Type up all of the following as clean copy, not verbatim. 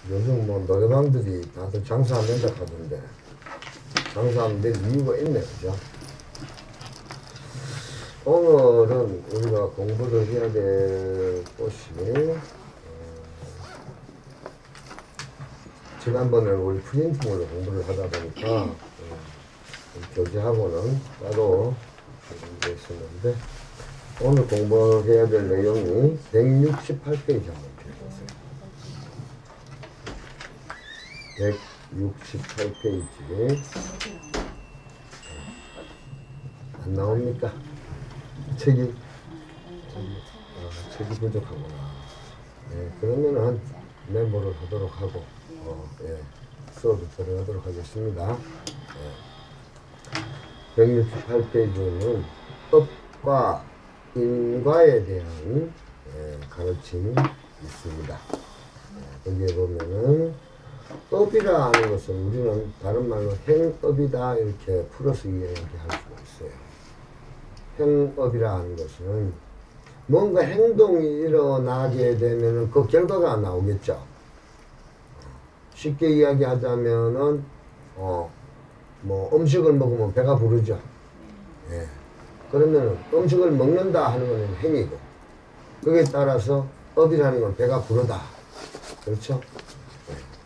요즘 뭐 노래방들이 다들 장사 안 된다 하던데 장사 안 될 이유가 있네, 그죠? 오늘은 우리가 공부를 해야 될 곳이 지난번에 우리 프린팅으로 공부를 하다 보니까 교재하고는 따로 공부가 있었는데 오늘 공부해야 될 내용이 168페이지 한번 펴보세요. 168페이지 안 나옵니까? 책이 부족하구나. 네, 그러면은 메모를 하도록 하고 예, 수업을 들어가도록 하겠습니다. 168페이지는 업과 인과에 대한 가르침이 있습니다. 여기에 보면은 업이라 하는 것은 우리는 다른 말로 행업이다 이렇게 풀어서 이야기할 수가 있어요. 행업이라 하는 것은 뭔가 행동이 일어나게 되면은 그 결과가 나오겠죠. 쉽게 이야기하자면은 뭐 음식을 먹으면 배가 부르죠. 예. 그러면 음식을 먹는다 하는 것은 행위고 거기에 따라서 업이라는 건 배가 부르다. 그렇죠?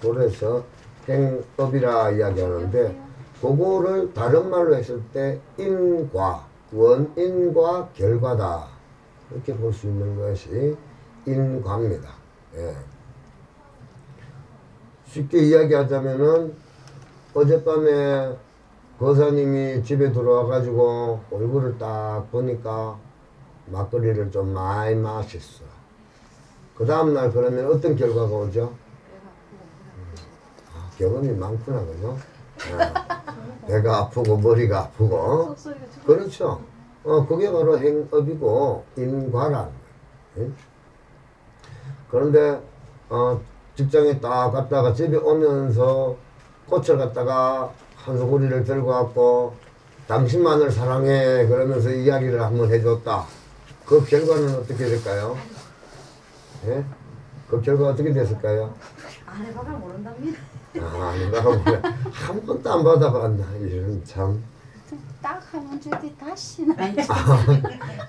그래서 행업이라 이야기하는데 그거를 다른 말로 했을 때 인과, 원인과 결과다. 이렇게 볼 수 있는 것이 인과입니다. 예. 쉽게 이야기하자면은 어젯밤에 거사님이 집에 들어와 가지고 얼굴을 딱 보니까 막걸리를 좀 많이 마셨어. 그 다음날 그러면 어떤 결과가 오죠? 경험이 많구나, 그죠? 배가 아프고 머리가 아프고 그렇죠. 그게 바로 행업이고 인과란 거예요. 그런데 직장에 딱 갔다가 집에 오면서 꽃을 갖다가 한 소구리를 들고 왔고 당신만을 사랑해 그러면서 이야기를 한번 해줬다. 그 결과는 어떻게 될까요? 예? 그 결과가 어떻게 됐을까요? 안 해봐가 모른답니다. 안 해봐가 모르 한 번도 안 받아봤나 이런 참. 딱 하면 저기 다시는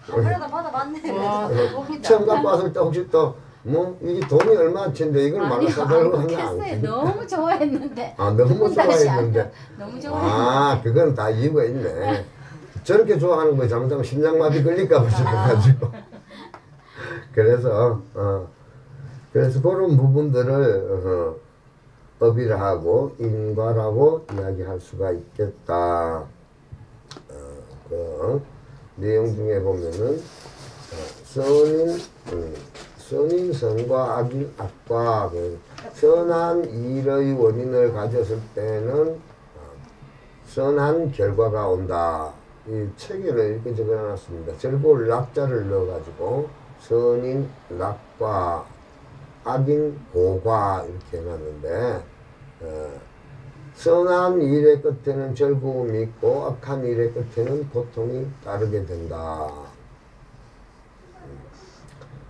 그러다 받아봤네. 처음 갖고 왔을 때 혹시 또 뭐 이게 돈이 얼마치인데 이걸 말로 사달라고 하는 거 아니지? 너무 좋아했는데. 너무 좋아했는데. 너무 좋아했는데. 그건 다 이유가 있네. 저렇게 좋아하는 거에 잘못하면 심장마비 걸릴까 봐 싶어가지고. 그래서 그런 부분들을 업이라고 인과라고 이야기할 수가 있겠다. 그 내용 중에 보면은 선인 선과 악인 악과 선한 일의 원인을 가졌을 때는 선한 결과가 온다. 이 책에는 이렇게 적어놨습니다. 절골 낙자를 넣어가지고 선인 낙과 악인 고과 이렇게 해놨는데 선한 일의 끝에는 즐거움이 있고 악한 일의 끝에는 고통이 따르게 된다.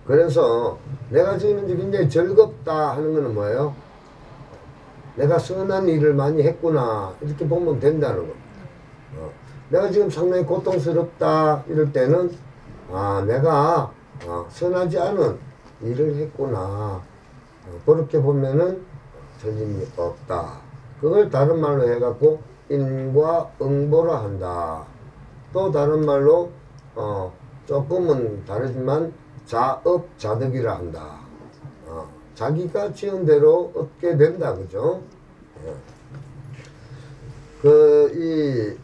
그래서 내가 지금 이제 굉장히 즐겁다 하는 것은 뭐예요? 내가 선한 일을 많이 했구나 이렇게 보면 된다는 겁니다. 내가 지금 상당히 고통스럽다 이럴 때는 내가 선하지 않은 일을 했구나 그렇게 보면은 틀림이 없다. 그걸 다른 말로 해갖고 인과 응보라 한다. 또 다른 말로 조금은 다르지만 자업자득이라 한다. 자기가 지은 대로 얻게 된다, 그죠? 이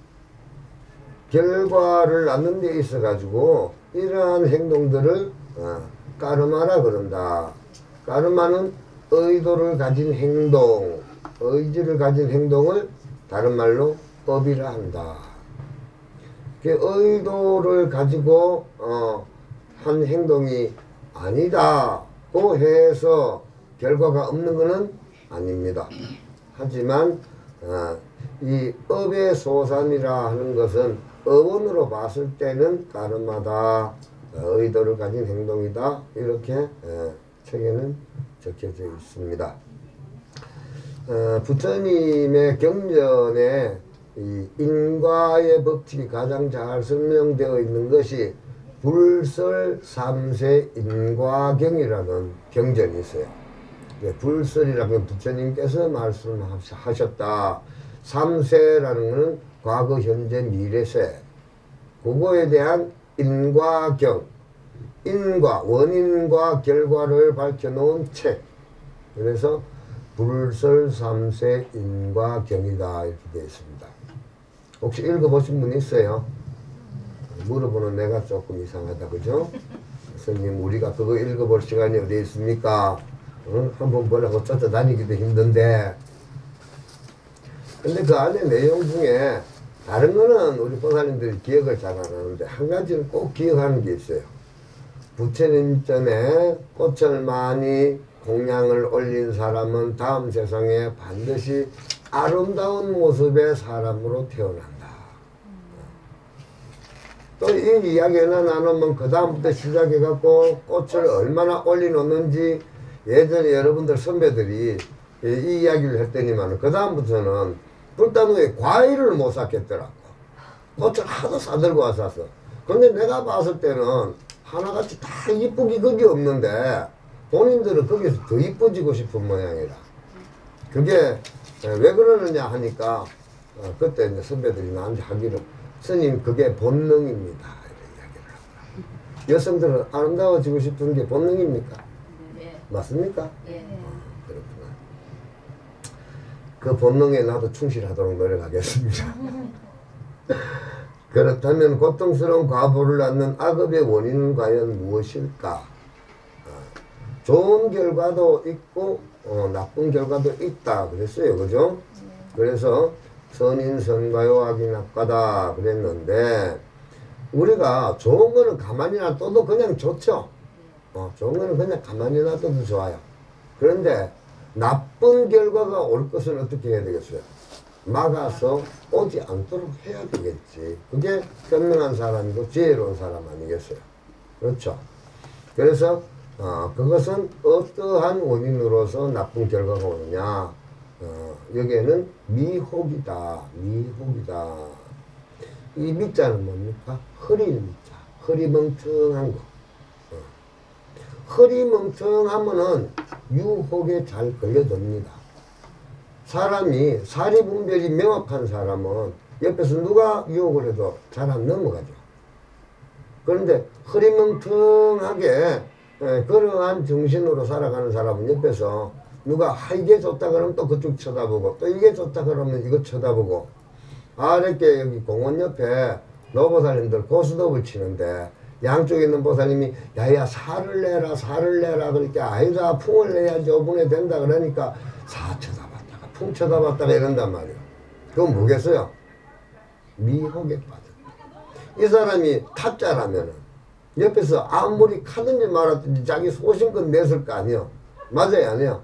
결과를 낳는 데 있어 가지고 이러한 행동들을 까르마라 그런다. 까르마는 의도를 가진 행동, 의지를 가진 행동을 다른 말로 업이라 한다. 그 의도를 가지고 한 행동이 아니다고 해서 결과가 없는 것은 아닙니다. 하지만 이 업의 소산이라 하는 것은 어원으로 봤을 때는 까르마다 의도를 가진 행동이다 이렇게 책에는 적혀져 있습니다. 부처님의 경전에 이 인과의 법칙이 가장 잘 설명되어 있는 것이 불설 삼세 인과경이라는 경전이 있어요. 불설이라는 부처님께서 말씀하셨다. 삼세라는 것은 과거, 현재, 미래세. 그거에 대한 인과경, 인과, 원인과 결과를 밝혀놓은 책. 그래서 불설 삼세 인과경이다 이렇게 되어 있습니다. 혹시 읽어보신 분 있어요? 물어보는 내가 조금 이상하다, 그죠? 선생님, 우리가 그거 읽어볼 시간이 어디 있습니까? 한번 보려고 쫓아다니기도 힘든데. 근데 그 안에 내용 중에 다른 거는 우리 보살님들이 기억을 잘 안 하는데 한 가지는 꼭 기억하는 게 있어요. 부처님 전에 꽃을 많이 공양을 올린 사람은 다음 세상에 반드시 아름다운 모습의 사람으로 태어난다. 또 이 이야기 하나 나누면 그 다음부터 시작해갖고 꽃을 얼마나 올려놓는지 예전에 여러분들 선배들이 이 이야기를 했더니만 그 다음부터는 불단후에 과일을 못 샀겠더라고. 꽃을 하도 사들고 왔었어. 근데 내가 봤을 때는 하나같이 다 이쁘기 그게 없는데 본인들은 거기서 더 이뻐지고 싶은 모양이라. 그게 왜 그러느냐 하니까 그때 이제 선배들이 나한테 하기를 스님 그게 본능입니다 이런 이야기를 하더라고요. 여성들은 아름다워지고 싶은 게 본능입니까? 네. 맞습니까? 예. 그렇구나. 그 본능에 나도 충실하도록 노력하겠습니다. 그렇다면 고통스러운 과보를 낳는 악업의 원인은 과연 무엇일까? 좋은 결과도 있고 나쁜 결과도 있다 그랬어요. 그죠? 그래서 선인선과요 악인악과다 그랬는데 우리가 좋은 거는 가만히 놔둬도 그냥 좋죠. 좋은 거는 그냥 가만히 놔둬도 좋아요. 그런데 나쁜 결과가 올 것은 어떻게 해야 되겠어요? 막아서 오지 않도록 해야 되겠지. 그게 현명한 사람이고 지혜로운 사람 아니겠어요? 그렇죠? 그래서 그것은 어떠한 원인으로서 나쁜 결과가 오느냐? 여기에는 미혹이다. 미혹이다. 이 미자는 뭡니까? 흐린 미자. 흐리멍텅한 거. 흐리멍텅하면은 유혹에 잘 걸려듭니다. 사람이 사리분별이 명확한 사람은 옆에서 누가 유혹을 해도 잘 안 넘어가죠. 그런데 흐리멍텅하게 그러한 정신으로 살아가는 사람은 옆에서 누가 이게 좋다 그러면 또 그쪽 쳐다보고 또 이게 좋다 그러면 이거 쳐다보고 이렇게 여기 공원 옆에 노보살님들 고스톱을 치는데 양쪽에 있는 보살님이 야야 살을 내라 살을 내라 그러니까 아니다 풍을 내야지 5분에 된다 그러니까 사 쳐다봤다가 풍 쳐다봤다가 이런단 말이에요. 그건 뭐겠어요? 미혹에 빠져. 이 사람이 타짜라면은 옆에서 아무리 카든지 말았든지 자기 소신껏 냈을 거 아니에요. 맞아요 안 해요?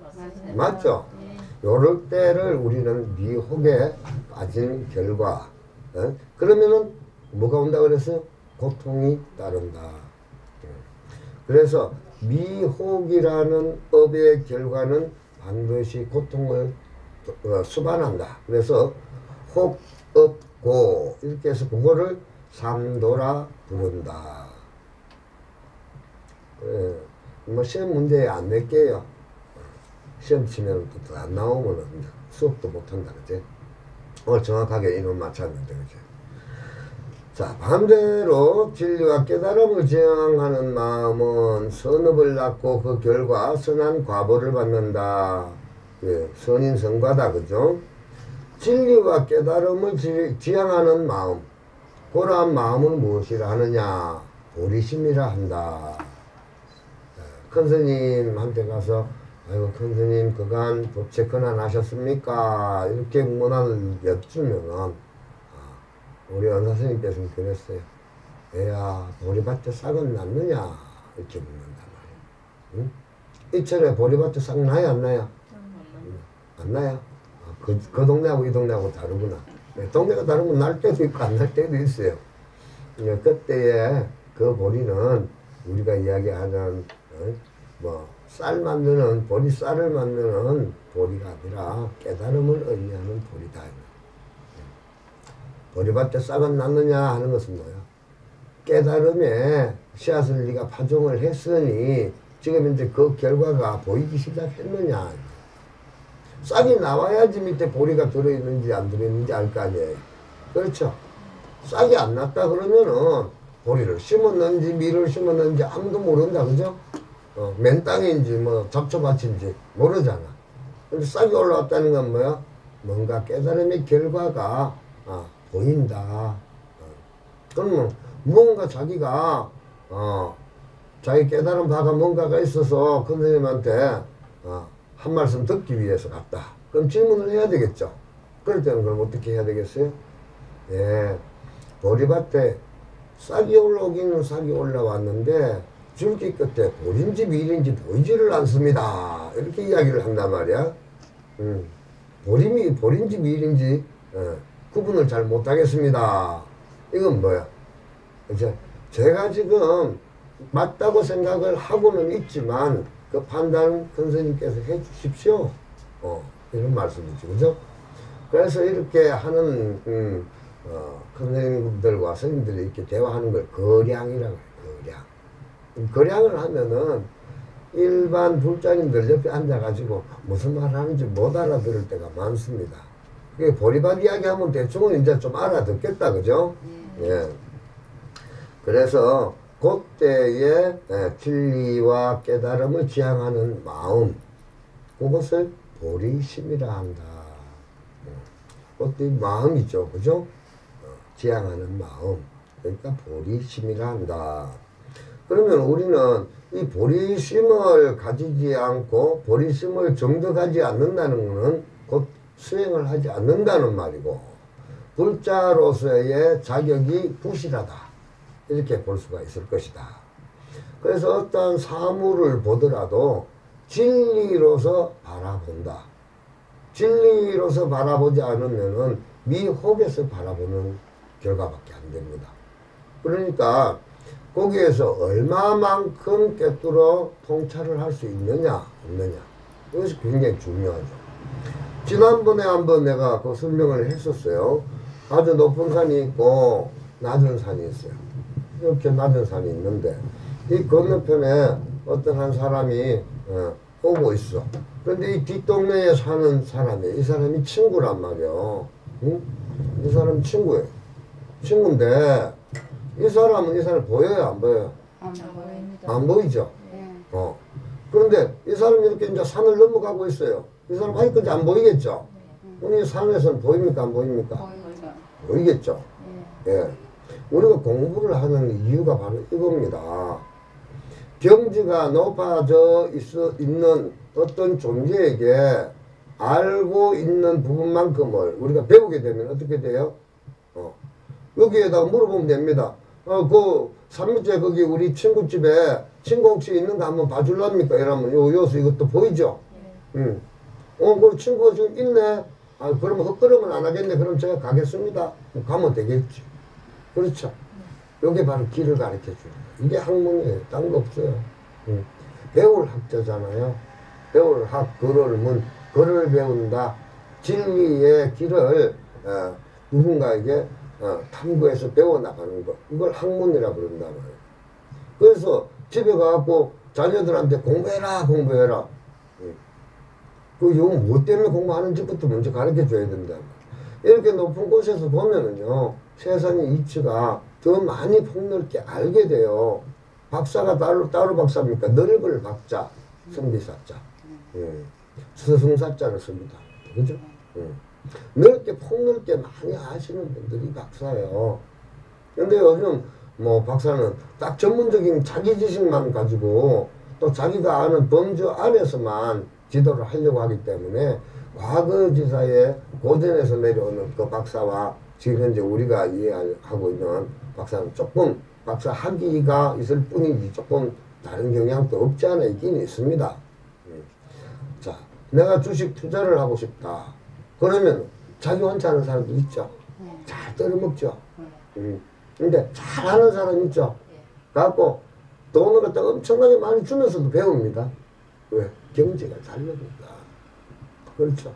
맞죠? 요럴 때를 우리는 미혹에 빠진 결과 그러면은 뭐가 온다 그랬어요? 고통이 따른다. 그래서 미혹이라는 업의 결과는 반드시 고통을 수반한다. 그래서 혹, 업, 고 이렇게 해서 그거를 삼도라 부른다. 뭐 시험 문제에 안 낼게요. 시험 치면 또 안 나오면 수업도 못한다 그지? 오늘 정확하게 인원 맞췄는데 그지? 자 반대로 진리와 깨달음을 지향하는 마음은 선업을 낳고 그 결과 선한 과보를 받는다. 선인선과다 그죠? 진리와 깨달음을 지향하는 마음 그러한 마음은 무엇이라 하느냐? 보리심이라 한다. 큰 스님한테 가서 아이고 큰 스님 그간 법체 근한하셨습니까? 이렇게 문안을 여쭈면은 우리 은사 스님께서는 그랬어요. 애야 보리밭에 싹은 났느냐? 이렇게 묻는단 말이에요. 응? 이철에 보리밭에 싹 나요 안 나요? 안 나요? 그 동네하고 이 동네하고 다르구나. 동네가 다르면 날 때도 있고 안 날 때도 있어요. 그때에 그 보리는 우리가 이야기하는 뭐 쌀 만드는 보리 쌀을 만드는 보리가 아니라 깨달음을 의미하는 보리다. 보리밭에 싹은 났느냐 하는 것은 뭐야? 깨달음에 씨앗을 네가 파종을 했으니 지금 이제 그 결과가 보이기 시작했느냐. 싹이 나와야지 밑에 보리가 들어있는지 안 들어있는지 알 거 아니에요. 그렇죠? 싹이 안 났다 그러면은 보리를 심었는지 밀을 심었는지 아무도 모른다. 그죠? 맨 땅인지 뭐 잡초밭인지 모르잖아. 근데 싹이 올라왔다는 건 뭐야? 뭔가 깨달음의 결과가 보인다. 그러면 무언가 자기가 자기 깨달은 바가 뭔가가 있어서 큰 선생님한테 한 말씀 듣기 위해서 갔다. 그럼 질문을 해야 되겠죠. 그럴 때는 그럼 어떻게 해야 되겠어요? 예, 보리밭에 싹이 올라오기는 싹이 올라왔는데 줄기 끝에 보리인지 밀인지 보이지를 않습니다. 이렇게 이야기를 한단 말이야. 보리인지 밀인지 구분을 잘 못하겠습니다. 이건 뭐야? 이제 제가 지금 맞다고 생각을 하고는 있지만 그 판단 큰 스님께서 해 주십시오. 이런 말씀이죠. 그죠? 그래서 이렇게 하는 큰 스님들과 스님들이 이렇게 대화하는 걸 거량이라고 해요. 거량을 하면은 일반 불자님들 옆에 앉아가지고 무슨 말 하는지 못 알아들을 때가 많습니다. 그게 보리밭 이야기하면 대충은 이제 좀 알아듣겠다. 그죠? 예. 그래서 그때의 진리와 깨달음을 지향하는 마음, 그것을 보리심이라 한다. 그것도 마음이죠. 그죠? 지향하는 마음. 그러니까 보리심이라 한다. 그러면 우리는 이 보리심을 가지지 않고 보리심을 정득하지 않는다는 것은 곧 수행을 하지 않는다는 말이고, 불자로서의 자격이 부실하다. 이렇게 볼 수가 있을 것이다. 그래서 어떤 사물을 보더라도 진리로서 바라본다. 진리로서 바라보지 않으면은 미혹에서 바라보는 결과밖에 안 됩니다. 그러니까 거기에서 얼마만큼 꿰뚫어 통찰을 할 수 있느냐 없느냐, 이것이 굉장히 중요하죠. 지난번에 한번 내가 그 설명을 했었어요. 아주 높은 산이 있고 낮은 산이 있어요. 이렇게 낮은 산이 있는데 이 건너편에 어떤 한 사람이 오고 있어. 그런데 이 뒷동네에 사는 사람이, 이 사람이 친구란 말이야. 응? 이 사람이 친구예요. 친구인데 이 사람은 이 사람 보여요, 안 보여요? 안 보입니다. 안 보이죠? 네. 그런데 이 사람이 이렇게 이제 산을 넘어가고 있어요. 이 사람 아직까지 안 보이겠죠? 우리 산에서는 보입니까, 안 보입니까? 보입니다. 보이겠죠? 네. 예. 우리가 공부를 하는 이유가 바로 이겁니다. 경지가 높아져 있는 어떤 존재에게 알고 있는 부분만큼을 우리가 배우게 되면 어떻게 돼요? 여기에다가 물어보면 됩니다. 그 3미째 거기 우리 친구 집에 친구 혹시 있는가 한번 봐줄랍니까? 이러면 요수 이것도 보이죠? 그 친구가 지금 있네. 그러면 헛걸음은 안 하겠네. 그럼 제가 가겠습니다. 가면 되겠지. 그렇죠? 이게 바로 길을 가르쳐 주는 거예요. 이게 학문이에요. 딴 거 없어요. 배울 학자잖아요. 배울 학, 글을 문, 글을 배운다. 진리의 길을 누군가에게 탐구해서 배워나가는 것. 이걸 학문이라고 그런단 말이에요. 그래서 집에 가갖고 자녀들한테 공부해라, 공부해라. 이거 뭐 때문에 공부하는지부터 먼저 가르쳐 줘야 된다. 이렇게 높은 곳에서 보면은요, 세상의 이치가 더 많이 폭넓게 알게 돼요. 박사가 따로 박사입니까? 넓을 박자, 선비사자. 스승사자를 씁니다. 그죠? 넓게, 폭넓게 많이 아시는 분들이 박사예요. 근데 요즘 뭐 박사는 딱 전문적인 자기 지식만 가지고 또 자기가 아는 범주 안에서만 지도를 하려고 하기 때문에 과거 지사의 고전에서 내려오는 그 박사와 지금 현재 우리가 이해하고 있는 박사는 조금 박사 학위가 있을 뿐이지 조금 다른 경향도 없지 않아 있긴 있습니다. 자, 내가 주식 투자를 하고 싶다. 그러면 자기 혼자 하는 사람도 있죠. 잘 떨어먹죠. 근데 잘하는 사람 있죠. 갖고 돈을 갖다 엄청나게 많이 주면서도 배웁니다. 왜? 경제가 다르니까. 그렇죠.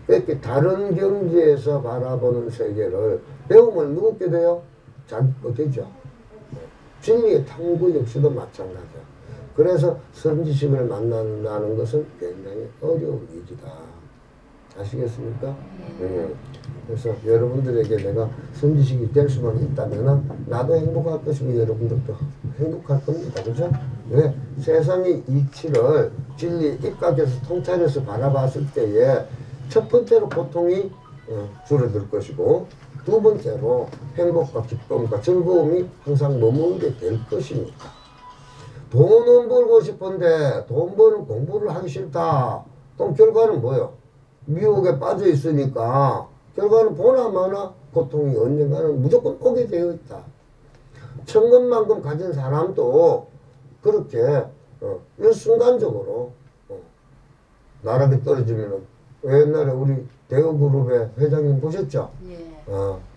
이렇게 다른 경지에서 바라보는 세계를 배우면 누구게 돼요? 자기 거 되죠. 진리의 탐구 역시도 마찬가지야. 그래서 선지식을 만난다는 것은 굉장히 어려운 일이다. 아시겠습니까? 그래서 여러분들에게 내가 선지식이 될 수만 있다면 나도 행복할 것이고 여러분들도 행복할 겁니다. 그죠? 왜? 세상의 이치를 진리 입각해서 통찰해서 바라봤을 때에 첫 번째로 고통이 줄어들 것이고 두 번째로 행복과 기쁨과 즐거움이 항상 머무르게 될 것입니다. 돈은 벌고 싶은데 돈 버는 공부를 하기 싫다. 그럼 결과는 뭐예요? 미혹에 빠져 있으니까 결과는 보나마나 고통이 언젠가는 무조건 오게 되어 있다. 천금만큼 가진 사람도 그렇게 일순간적으로 나락에 떨어지면은 옛날에 우리 대우그룹의 회장님 보셨죠? 예.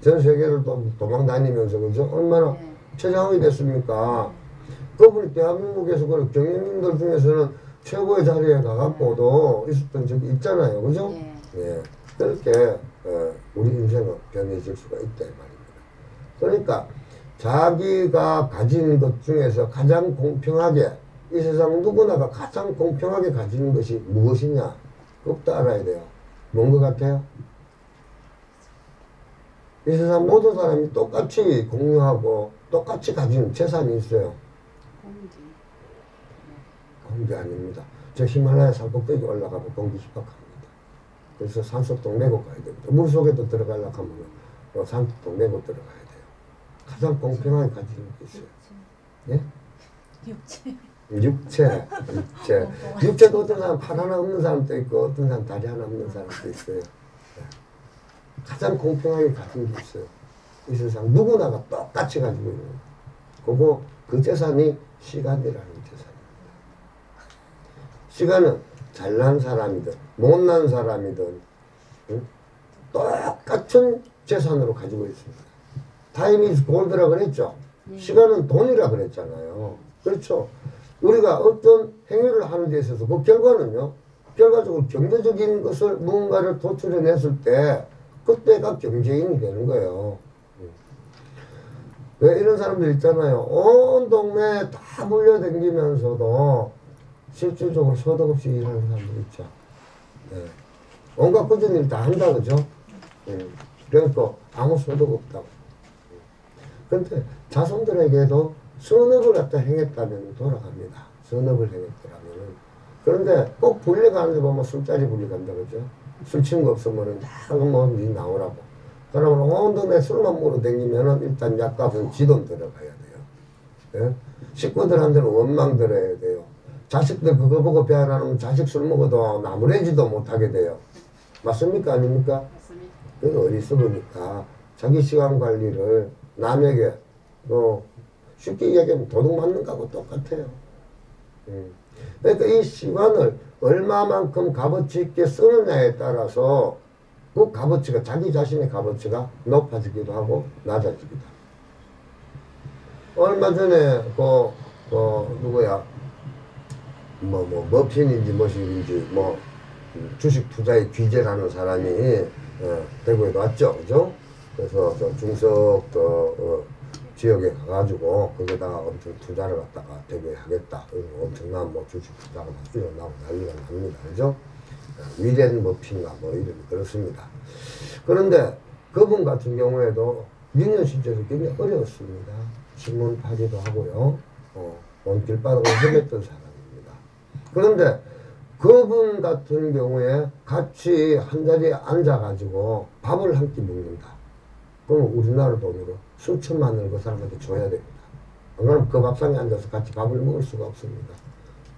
전 세계를 또 도망 다니면서 그죠? 얼마나 예. 최장이 됐습니까? 그분이 대한민국에서 그 경영인들 중에서는 최고의 자리에 가갖고도 있었던 적이 있잖아요. 그죠? 예. 그렇게 우리 인생은 변해질 수가 있다 이 말입니다. 그러니까 자기가 가진 것 중에서 가장 공평하게 이 세상 누구나가 가장 공평하게 가지는 것이 무엇이냐? 그것도 알아야 돼요. 뭔 것 같아요? 이 세상 모든 사람이 똑같이 공유하고 똑같이 가지는 재산이 있어요. 공기 아닙니다. 저 히말라야 산 꼭대기 올라가면 공기 희박합니다. 그래서 산소통 메고 가야 됩니다. 물속에도 들어가려고 하면 산소통 메고 들어가야 돼요. 가장 공평하게 가지는 게 있어요. 예? 육체. 육체도 어떤 사람 팔 하나 없는 사람도 있고 어떤 사람 다리 하나 없는 사람도 있어요. 예. 가장 공평하게 가진 게 있어요. 이 세상 누구나가 똑같이 가지고 있는 거예요. 그거 그 재산이 시간이라는 재산입니다. 시간은 잘난 사람이든 못난 사람이든 똑같은 재산으로 가지고 있습니다. 타임 이즈 골드라 그랬죠. 시간은 돈이라 그랬잖아요. 그렇죠. 우리가 어떤 행위를 하는 데 있어서 그 결과는요. 결과적으로 경제적인 것을 무언가를 도출해냈을 때 그때가 경제인이 되는 거예요. 왜 이런 사람들 있잖아요. 온 동네에 다 몰려다니면서도 실질적으로 소득 없이 일하는 사람들 있죠. 네. 온갖 꾸준히 일 다 한다 그죠? 그러니까 아무 소득 없다고. 그런데 자손들에게도 선업을 갖다 행했다면 돌아갑니다. 선업을 행했더라면은. 그런데 꼭 분리가는 데 보면 술자리 분리간다 그죠? 술 친구 없으면은 뭐 나오라고. 그러면 온 동네 술만 먹으러 다니면은 일단 약값은 지돈 들어가야 돼요. 예? 식구들한테는 원망 들어야 돼요. 자식들 그거 보고 배 안 하면 자식 술 먹어도 나무래지도 못하게 돼요. 맞습니까? 아닙니까? 맞습니다. 그건 어리석으니까 자기 시간 관리를 남에게 쉽게 이야기하면 도둑 맞는 거하고 똑같아요. 그러니까 이 시간을 얼마만큼 값어치 있게 쓰느냐에 따라서 그 값어치가 자기 자신의 값어치가 높아지기도 하고 낮아지기도 하고. 얼마 전에 누구야 머핀인지 무엇인지 주식 투자의 귀재라는 사람이 대구에 왔죠, 그죠? 그래서 저 중석 지역에 가가지고 거기다가 엄청 투자를 갖다가 대구에 하겠다. 엄청난 주식 투자가 막 일어나고 난리가 납니다, 그죠? 위렌 머핀가 이름이 그렇습니다. 그런데 그분 같은 경우에도 유년 시절이 굉장히 어려웠습니다. 신문 파기도 하고요. 온 길바닥을 헤맸던 사람입니다. 그런데 그분 같은 경우에 같이 한 자리에 앉아가지고 밥을 한 끼 먹는다. 그럼 우리나라 돈으로 수천만 원을 그 사람한테 줘야 됩니다. 안 그러면 그 밥상에 앉아서 같이 밥을 먹을 수가 없습니다.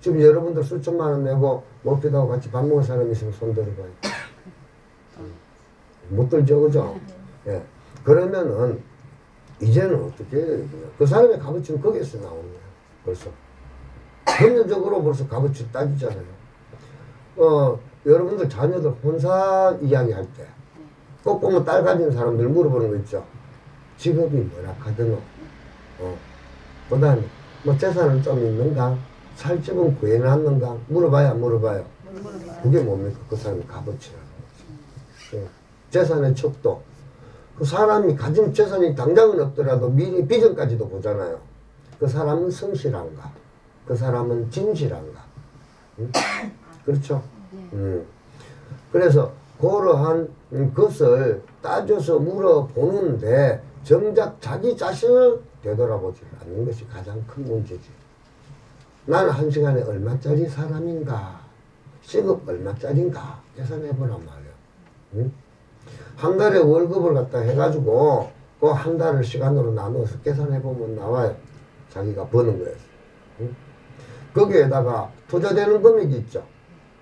지금 여러분들 수천만 원 내고 먹기도 같이 밥 먹을 사람이 있으면 손 들어봐요. 못 들죠, 그죠? 예. 그러면은 이제는 어떻게 해야 되냐. 그 사람의 값어치는 거기에서 나오는 거예요. 벌써. 법률적으로 벌써 값어치 따지잖아요. 여러분들 자녀들 혼사 이야기할 때 꼭 보면 딸 가진 사람들 물어보는 거 있죠. 직업이 뭐라 하더노? 그 다음에 재산은 좀 있는가? 살집은 구해놨는가? 물어봐야 물어봐요. 그게 뭡니까? 그 사람의 값어치라는 거죠. 예. 재산의 척도. 그 사람이 가진 재산이 당장은 없더라도 미래 비전까지도 보잖아요. 그 사람은 성실한가? 그 사람은 진실한가? 응? 그렇죠? 그래서 그러한 것을 따져서 물어보는데 정작 자기 자신을 되돌아보지 않는 것이 가장 큰 문제지. 나는 한 시간에 얼마짜리 사람인가? 시급 얼마짜리인가? 계산해보란 말이야. 응? 한 달에 월급을 갖다 해가지고 그 한 달을 시간으로 나누어서 계산해보면 나와요. 자기가 버는 거예요. 응? 거기에다가 투자되는 금액이 있죠.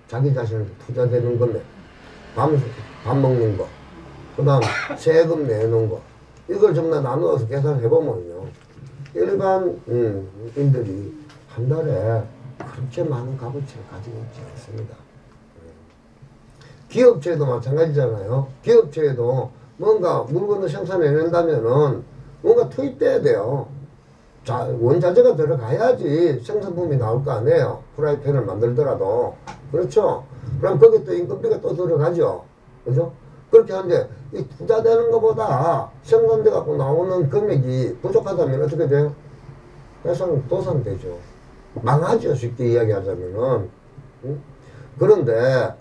자기 자신한테 투자되는 금액. 밥 먹는 거. 그 다음 세금 내는 거. 이걸 전부 다 나누어서 계산해보면요. 일반인들이 한 달에 그렇게 많은 값어치를 가지고 있지 않습니다. 기업체도 마찬가지잖아요. 기업체에도 뭔가 물건을 생산해낸다면은 뭔가 투입돼야 돼요. 자, 원자재가 들어가야지 생산품이 나올 거 아니에요. 프라이팬을 만들더라도. 그렇죠? 그럼 거기에 또 인건비가 또 들어가죠. 그죠? 그렇게 하는데 이 투자되는 것보다 생산돼 갖고 나오는 금액이 부족하다면 어떻게 돼요? 도산되죠. 망하죠. 쉽게 이야기하자면은. 응? 그런데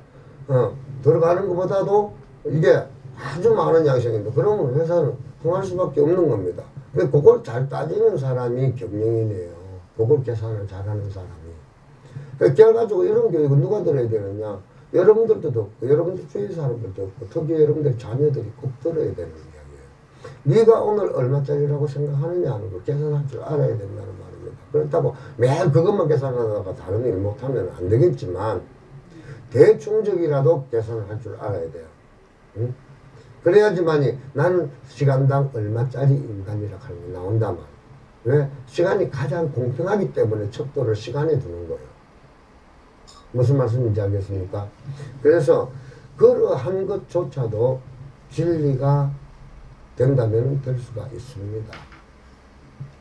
들어가는 것보다도 이게 아주 많은 양식인데 그러면 회사는 통할 수밖에 없는 겁니다. 근데 그걸 잘 따지는 사람이 경영인이에요. 그걸 계산을 잘하는 사람이. 그러니까 결과적으로 이런 교육은 누가 들어야 되느냐? 여러분들도 듣고 여러분들 주위 사람들도 듣고 특히 여러분들 자녀들이 꼭 들어야 되는 이야기예요. 네가 오늘 얼마짜리라고 생각하느냐 하는 걸 계산할 줄 알아야 된다는 말입니다. 그렇다고 매일 그것만 계산하다가 다른 일 못하면 안 되겠지만 대충적이라도 계산을 할 줄 알아야 돼요. 응? 그래야지만이 나는 시간당 얼마짜리 인간이라 하는 게 나온단 말이에요. 왜? 시간이 가장 공평하기 때문에 척도를 시간에 두는 거예요. 무슨 말씀인지 알겠습니까? 그래서 그러한 것조차도 진리가 된다면 될 수가 있습니다.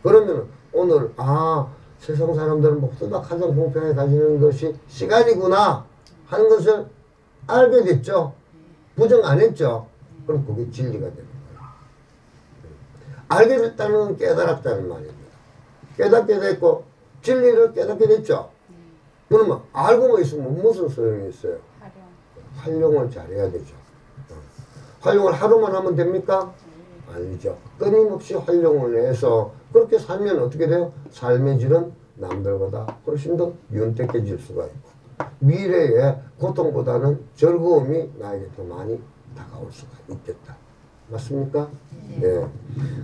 그러면 오늘 세상 사람들은 모두가 가장 공평하게 가지는 것이 시간이구나 하는 것을 알게 됐죠. 부정 안 했죠. 그럼 그게 진리가 되는 거예요. 알게 됐다는 건 깨달았다는 말입니다. 깨닫게 됐고 진리를 깨닫게 됐죠. 그러면 알고만 있으면 무슨 소용이 있어요? 활용을 잘해야 되죠. 활용을 하루만 하면 됩니까? 아니죠. 끊임없이 활용을 해서 그렇게 살면 어떻게 돼요? 삶의 질은 남들보다 훨씬 더 윤택해질 수가 있고 미래의 고통보다는 즐거움이 나에게 더 많이 다가올 수가 있겠다. 맞습니까? 네.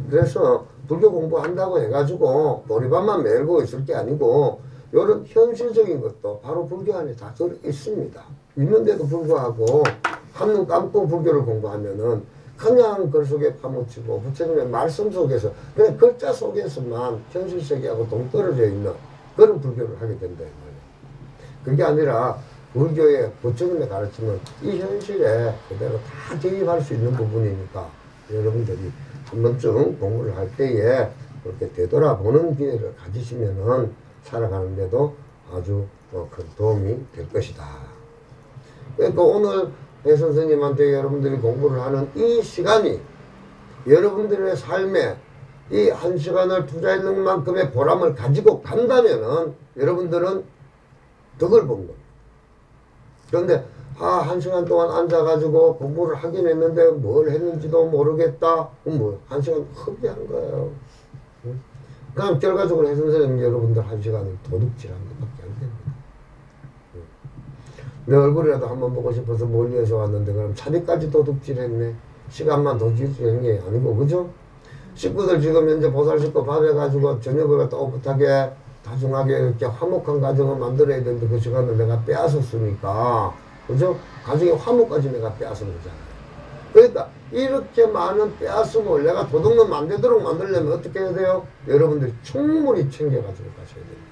그래서 불교 공부한다고 해가지고 보리밥만 메고 있을 게 아니고 이런 현실적인 것도 바로 불교 안에 다 들어 있습니다. 있는데도 불구하고 한눈 감고 불교를 공부하면은 그냥 글 속에 파묻히고 부처님의 말씀 속에서 그냥 글자 속에서만 현실세계하고 동떨어져 있는 그런 불교를 하게 된다. 그게 아니라 불교의 부처님의 가르침은 이 현실에 그대로 다 대입할 수 있는 부분이니까 여러분들이 한 번쯤 공부를 할 때에 그렇게 되돌아보는 기회를 가지시면은 살아가는데도 아주 큰 도움이 될 것이다. 그러니까 오늘 배 선생님한테 여러분들이 공부를 하는 이 시간이 여러분들의 삶에 이 한 시간을 투자했는 만큼의 보람을 가지고 간다면은 여러분들은 덕을 본 겁니다. 그런데 한 시간 동안 앉아가지고 공부를 하긴 했는데 뭘 했는지도 모르겠다. 그럼 한 시간 허비한 거예요. 응? 그럼 결과적으로 해 선생님 여러분들 한 시간을 도둑질한 것밖에 안 됩니다. 응? 내 얼굴이라도 한번 보고 싶어서 멀리에서 왔는데 그럼 차비까지 도둑질했네. 시간만 도둑질한 게 아니고 그죠? 식구들 지금 현재 보살 식구 밥 해가지고 저녁을 갖다 오붓하게 다중하게 이렇게 화목한 가정을 만들어야 되는데 그 시간을 내가 빼앗았으니까 그죠? 가정의 화목까지 내가 빼앗은 거잖아요. 그러니까 이렇게 많은 빼앗음을 내가 도둑놈 안 되도록 만들려면 어떻게 해야 돼요? 여러분들이 충분히 챙겨가지고 가셔야 됩니다.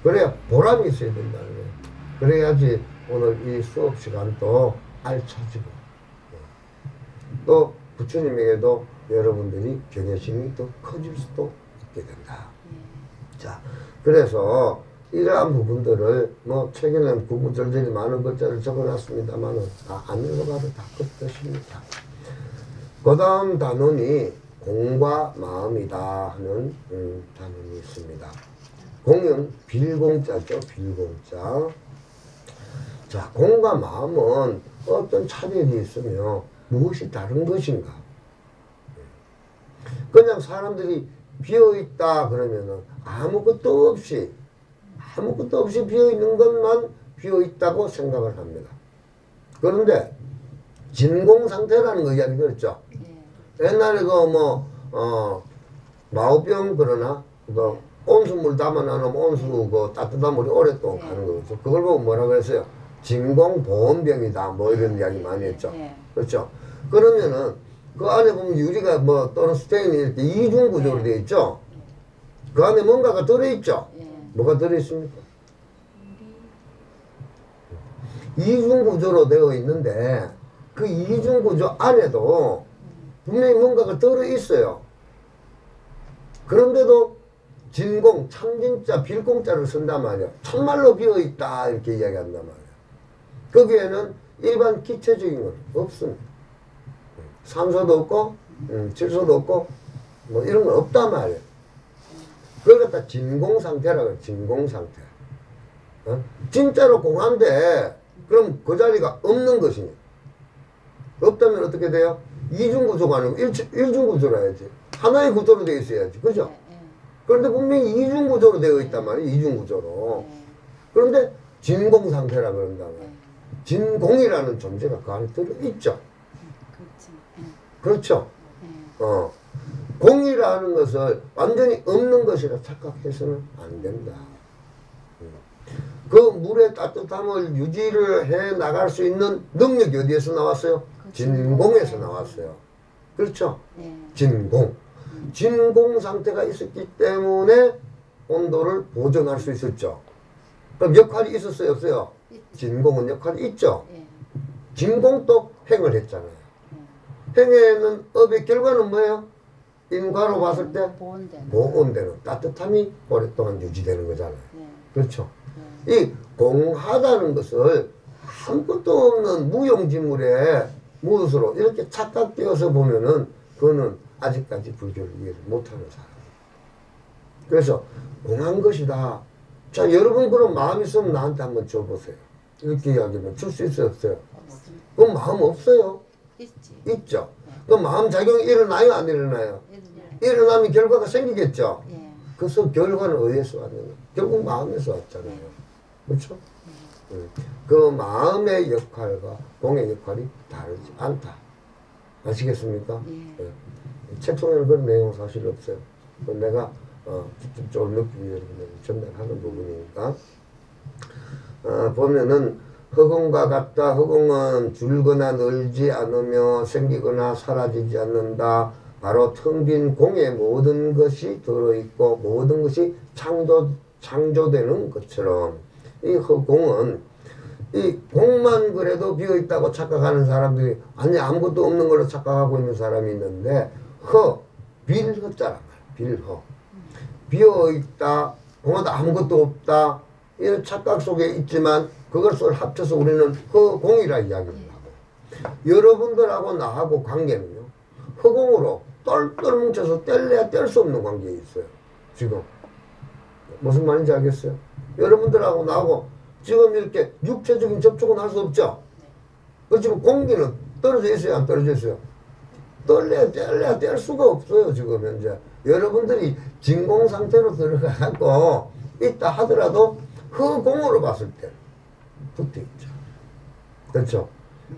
그래야 보람이 있어야 된다는 거예요. 그래야지 오늘 이 수업 시간도 알차지고 또 부처님에게도 여러분들이 경외심이 더 커질 수도 있게 된다. 자, 그래서 이러한 부분들을 뭐 책에는 구구절절히 많은 글자를 적어놨습니다만은 다 안 읽어봐도 다 끝것입니다. 그 다음 단원이 공과 마음이다 하는 단원이 있습니다. 공은 빌공자죠. 빌공자. 자, 공과 마음은 어떤 차별이 있으며 무엇이 다른 것인가? 그냥 사람들이 비어있다 그러면은 아무것도 없이 비어있는 것만 비어있다고 생각을 합니다. 그런데 진공상태라는 거 이야기 들었죠? 옛날에 마우병 그러나 온수물 담아놓으면 온수 따뜻한 물이 오랫동안 가는 거죠. 그걸 보고 뭐라 그랬어요? 진공보온병이다 뭐 이런 이야기 많이 했죠. 그렇죠? 그러면은 그 안에 보면 유리가 또는 스테인이 이렇게 이중 구조로 되어 있죠. 그 안에 뭔가가 들어있죠. 뭐가 들어있습니까? 이중 구조로 되어 있는데 그 이중 구조 안에도 분명히 뭔가가 들어있어요. 그런데도 진공, 참진자, 빌공자를 쓴단 말이야. 참말로 비어있다 이렇게 이야기한단 말이야. 거기에는 일반 기체적인 건 없습니다. 산소도 없고 질소도 없고 뭐 이런 건 없단 말이에요. 그걸 갖다 진공상태라고 해요. 진공상태. 진짜로 공한데 그럼 그 자리가 없는 것이니 없다면 어떻게 돼요? 이중구조가 아니고 일중구조로 해야지. 하나의 구조로 되어 있어야지. 그죠? 그런데 분명히 이중구조로 되어 있단 말이에요. 이중구조로. 그런데 진공상태라 그런다 말이에요. 진공이라는 존재가 그 안에 들어있죠. 그렇죠? 공이라는 것을 완전히 없는 것이라 착각해서는 안 된다. 그 물의 따뜻함을 유지를 해 나갈 수 있는 능력이 어디에서 나왔어요? 진공에서 나왔어요. 그렇죠? 진공. 진공 상태가 있었기 때문에 온도를 보존할 수 있었죠. 그럼 역할이 있었어요? 없어요? 진공은 역할이 있죠. 진공도 횡을 했잖아요. 횡에는 업의 결과는 뭐예요? 인과로 봤을 때 보온되는 따뜻함이 오랫동안 유지되는 거잖아요. 그렇죠? 이 공하다는 것을 아무것도 없는 무용지물에 무엇으로 이렇게 착각되어서 보면은 그거는 아직까지 불교를 이해를 못하는 사람. 그래서 공한 것이다. 자, 여러분 그런 마음 있으면 나한테 한번 줘보세요. 이렇게 이야기하면 줄 수 있어요? 없어요? 그럼 마음 없어요? 있죠. 그럼 마음 작용이 일어나요? 안 일어나요? 일어나면 결과가 생기겠죠. 그래서 결과는 어디에서 왔느냐? 결국 마음에서 왔잖아요. 그렇죠? 그 마음의 역할과 공의 역할이 다르지 않다. 아시겠습니까? 책 속에는 그런 내용 사실 없어요. 내가 직접적으로 느끼기 위해서 전달하는 부분이니까. 보면은 허공과 같다. 허공은 줄거나 늘지 않으며 생기거나 사라지지 않는다. 바로 텅 빈 공에 모든 것이 들어있고 모든 것이 창조되는 것처럼 이 허공은 이 공만 그래도 비어있다고 착각하는 사람들이 아니 아무것도 없는 걸로 착각하고 있는 사람이 있는데 빌허자란 말이야. 빌허. 비어있다. 공하다 아무것도 없다. 이런 착각 속에 있지만 그것을 합쳐서 우리는 허공이라 이야기를 하고 여러분들하고 나하고 관계는요. 허공으로 똘똘 뭉쳐서 뗄래야 뗄 수 없는 관계에 있어요. 지금. 무슨 말인지 알겠어요? 여러분들하고 나하고 지금 이렇게 육체적인 접촉은 할 수 없죠? 그렇지만 공기는 떨어져 있어요? 안 떨어져 있어요? 뗄래야 뗄 수가 없어요. 지금 현재. 여러분들이 진공 상태로 들어가고 있다 하더라도 허공으로 봤을 때 붙어 있죠. 그렇죠?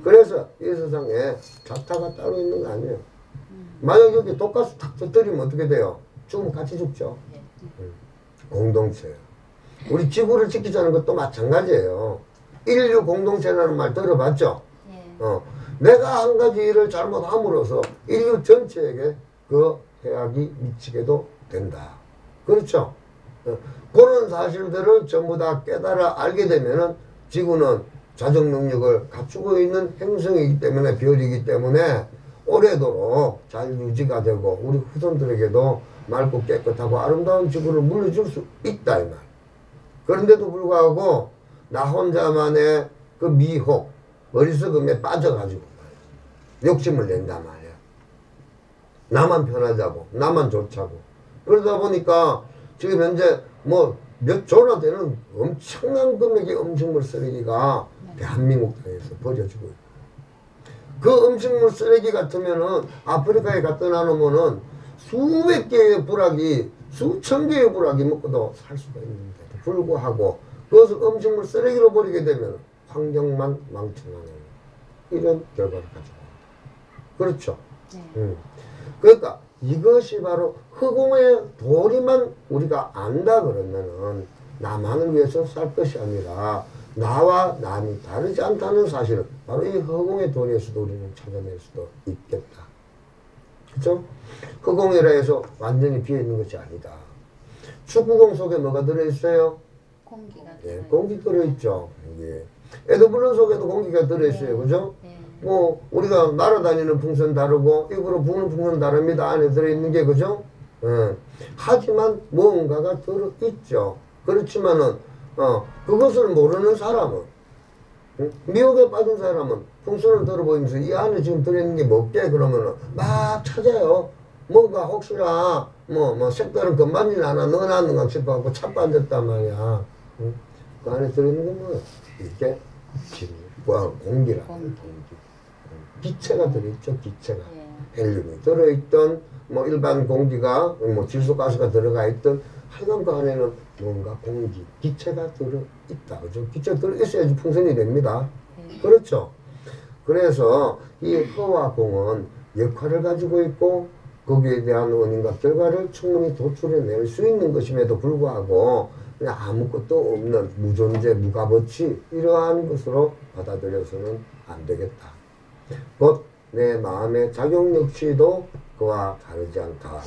그래서 이 세상에 자타가 따로 있는 거 아니에요. 만약 여기 독가스 탁 터뜨리면 어떻게 돼요? 죽으면 같이 죽죠. 공동체예요. 우리 지구를 지키자는 것도 마찬가지예요. 인류 공동체라는 말 들어봤죠? 내가 한 가지 일을 잘못함으로써 인류 전체에게 그 해악이 미치게도 된다. 그렇죠? 그런 사실들을 전부 다 깨달아 알게 되면은 지구는 자정 능력을 갖추고 있는 행성이기 때문에 별이기 때문에 오래도록 잘 유지가 되고 우리 후손들에게도 맑고 깨끗하고 아름다운 지구를 물려줄 수 있다 이 말. 그런데도 불구하고 나 혼자만의 그 미혹, 어리석음에 빠져가지고 욕심을 낸단 말이야. 나만 편하자고, 나만 좋자고. 그러다 보니까 지금 현재 뭐 몇 조나 되는 엄청난 금액의 음식물 쓰레기가 대한민국 땅에서 버려지고 있고, 그 음식물 쓰레기 같으면은 아프리카에 갖다 놔놓으면은 수백 개의 부락이, 수천 개의 부락이 먹고도 살 수가 있는데도 불구하고 그것을 음식물 쓰레기로 버리게 되면 환경만 망쳐나가는 이런 결과를 가지고 있다. 그렇죠? 네. 그러니까 이것이 바로 허공의 도리만 우리가 안다 그러면은 나만을 위해서 살 것이 아니라 나와 남이 다르지 않다는 사실을 바로 이 허공의 도리에서도 우리는 찾아낼 수도 있겠다. 그렇죠? 허공이라 해서 완전히 비어있는 것이 아니다. 축구공 속에 뭐가 들어있어요? 공기가 예, 들어요. 공기 들어있죠. 예. 에드블론 속에도 공기가 들어있어요. 그죠? 네. 뭐 우리가 날아다니는 풍선 다르고 입으로 부는 풍선 다릅니다. 안에 들어있는 게. 그죠? 하지만 무언가가 들어있죠. 그렇지만은 그것을 모르는 사람은, 미혹에 빠진 사람은 풍선을 들어보면서 이 안에 지금 들어있는 게 뭐게 그러면은 막 찾아요. 뭔가 혹시나 뭐 색다른 건반지 하나 넣어놨는가 싶어갖고 찾고 앉았단 말이야. 그 안에 들어있는 건 뭐야? 이게 공기라. 공기. 기체가 들어있죠. 기체가. 예. 헬륨이 들어있던 뭐 일반 공기가 뭐 질소가스가 들어가 있던 하여간 그 안에는 뭔가 공기, 기체가 들어있다. 그죠? 기체가 들어있어야지 풍선이 됩니다. 그렇죠? 그래서 이 허와 공은 역할을 가지고 있고 거기에 대한 원인과 결과를 충분히 도출해낼 수 있는 것임에도 불구하고 그냥 아무것도 없는 무존재, 무가버치 이러한 것으로 받아들여서는 안 되겠다. 곧 내 마음의 작용 역시도 그와 다르지 않다.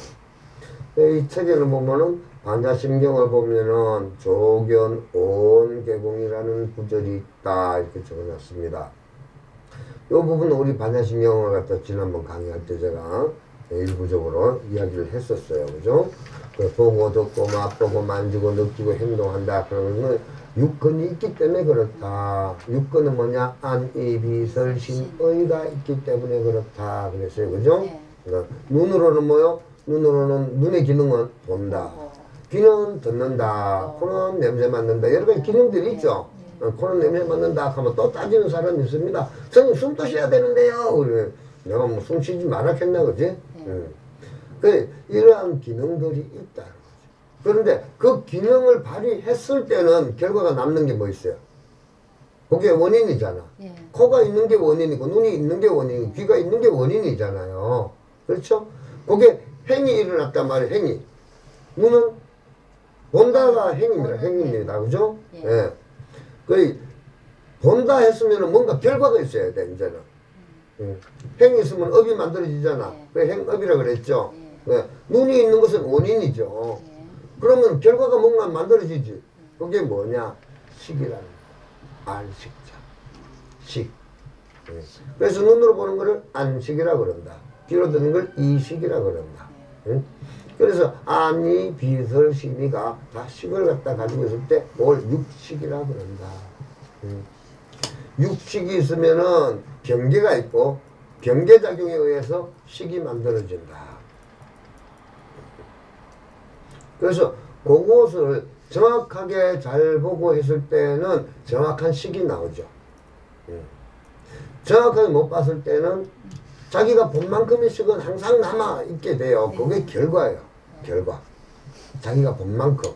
이 책에는 보면은 반야심경을 보면은 조견 온개공이라는 구절이 있다 이렇게 적어놨습니다. 이 부분은 우리 반야심경을 갖다 지난번 강의할 때 제가 일부적으로 이야기를 했었어요. 그죠? 보고 듣고 맛보고 만지고 느끼고 행동한다. 그러면 육근이 있기 때문에 그렇다. 육근은 뭐냐? 안, 이, 비, 설, 신, 의가 있기 때문에 그렇다. 그랬어요. 그죠? 네. 눈으로는 뭐요? 눈으로는 눈의 기능은 본다. 귀는 듣는다. 코는 냄새 맡는다. 여러 가지 기능들이 있죠. 코는 냄새 맡는다 하면 또 따지는 사람이 있습니다. 선생님 숨도 쉬어야 되는데요. 그래. 내가 뭐 숨 쉬지 말았겠나 그지? 그 이러한 기능들이 있다. 그런데 그 기능을 발휘했을 때는 결과가 남는 게 뭐 있어요? 그게 원인이잖아. 예. 코가 있는 게 원인이고 눈이 있는 게 원인이고 귀가 있는 게 원인이잖아요. 그렇죠? 그게 행이 일어났단 말이에요. 행이. 눈은 본다가 행입니다. 행입니다. 그죠? 예. 예. 그 본다 했으면 뭔가 결과가 있어야 돼 이제는. 행이 있으면 업이 만들어지잖아. 예. 그 행업이라 그랬죠. 예. 예. 눈이 있는 것은 원인이죠. 예. 그러면 결과가 뭔가 만들어지지. 그게 뭐냐? 식이라는 거야. 안식자. 식. 예. 그래서 눈으로 보는 거를 안식이라 그런다. 귀로 듣는 걸 이식이라 그런다. 예. 그래서 안이 비설 심이가 다 식을 갖다 가지고 있을 때 뭘 육식이라 그런다. 육식이 있으면은 경계가 있고 경계작용에 의해서 식이 만들어진다. 그래서 그것을 정확하게 잘 보고 했을 때는 정확한 식이 나오죠. 정확하게 못 봤을 때는 자기가 본 만큼의 식은 항상 남아있게 돼요. 그게 결과예요. 결과. 자기가 본 만큼.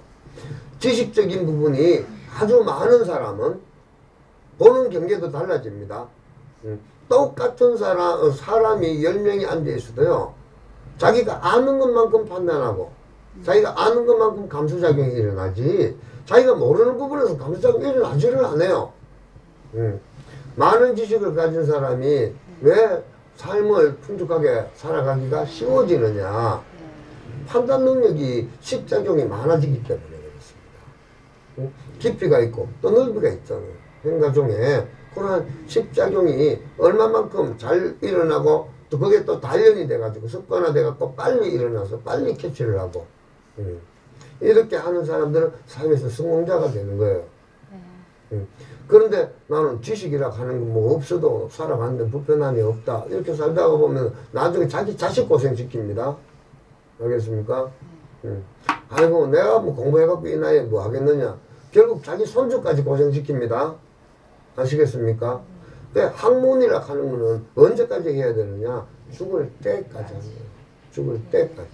지식적인 부분이 아주 많은 사람은 보는 경계도 달라집니다. 똑같은 사람이 10명이 앉아있어도요. 자기가 아는 것만큼 판단하고 자기가 아는 것만큼 감수작용이 일어나지 자기가 모르는 부분에서 감수작용이 일어나지를 않아요. 많은 지식을 가진 사람이 왜 삶을 풍족하게 살아가기가 쉬워지느냐. 판단 능력이 식작용이 많아지기 때문에 그렇습니다. 깊이가 있고 또 넓이가 있잖아요. 행가 중에 그런 식작용이 얼마만큼 잘 일어나고 또 그게 또 단련이 돼가지고 습관화돼갖고 빨리 일어나서 빨리 캐치를 하고 이렇게 하는 사람들은 사회에서 성공자가 되는 거예요. 그런데 나는 지식이라 하는 건 뭐 없어도 살아가는데 불편함이 없다. 이렇게 살다가 보면 나중에 자기 자식 고생시킵니다. 알겠습니까? 아이고, 내가 뭐 공부해갖고 이 나이에 뭐 하겠느냐. 결국 자기 손주까지 고생시킵니다. 아시겠습니까? 근데 학문이라 하는 거는 언제까지 해야 되느냐? 죽을 때까지 하는 거예요. 죽을 때까지.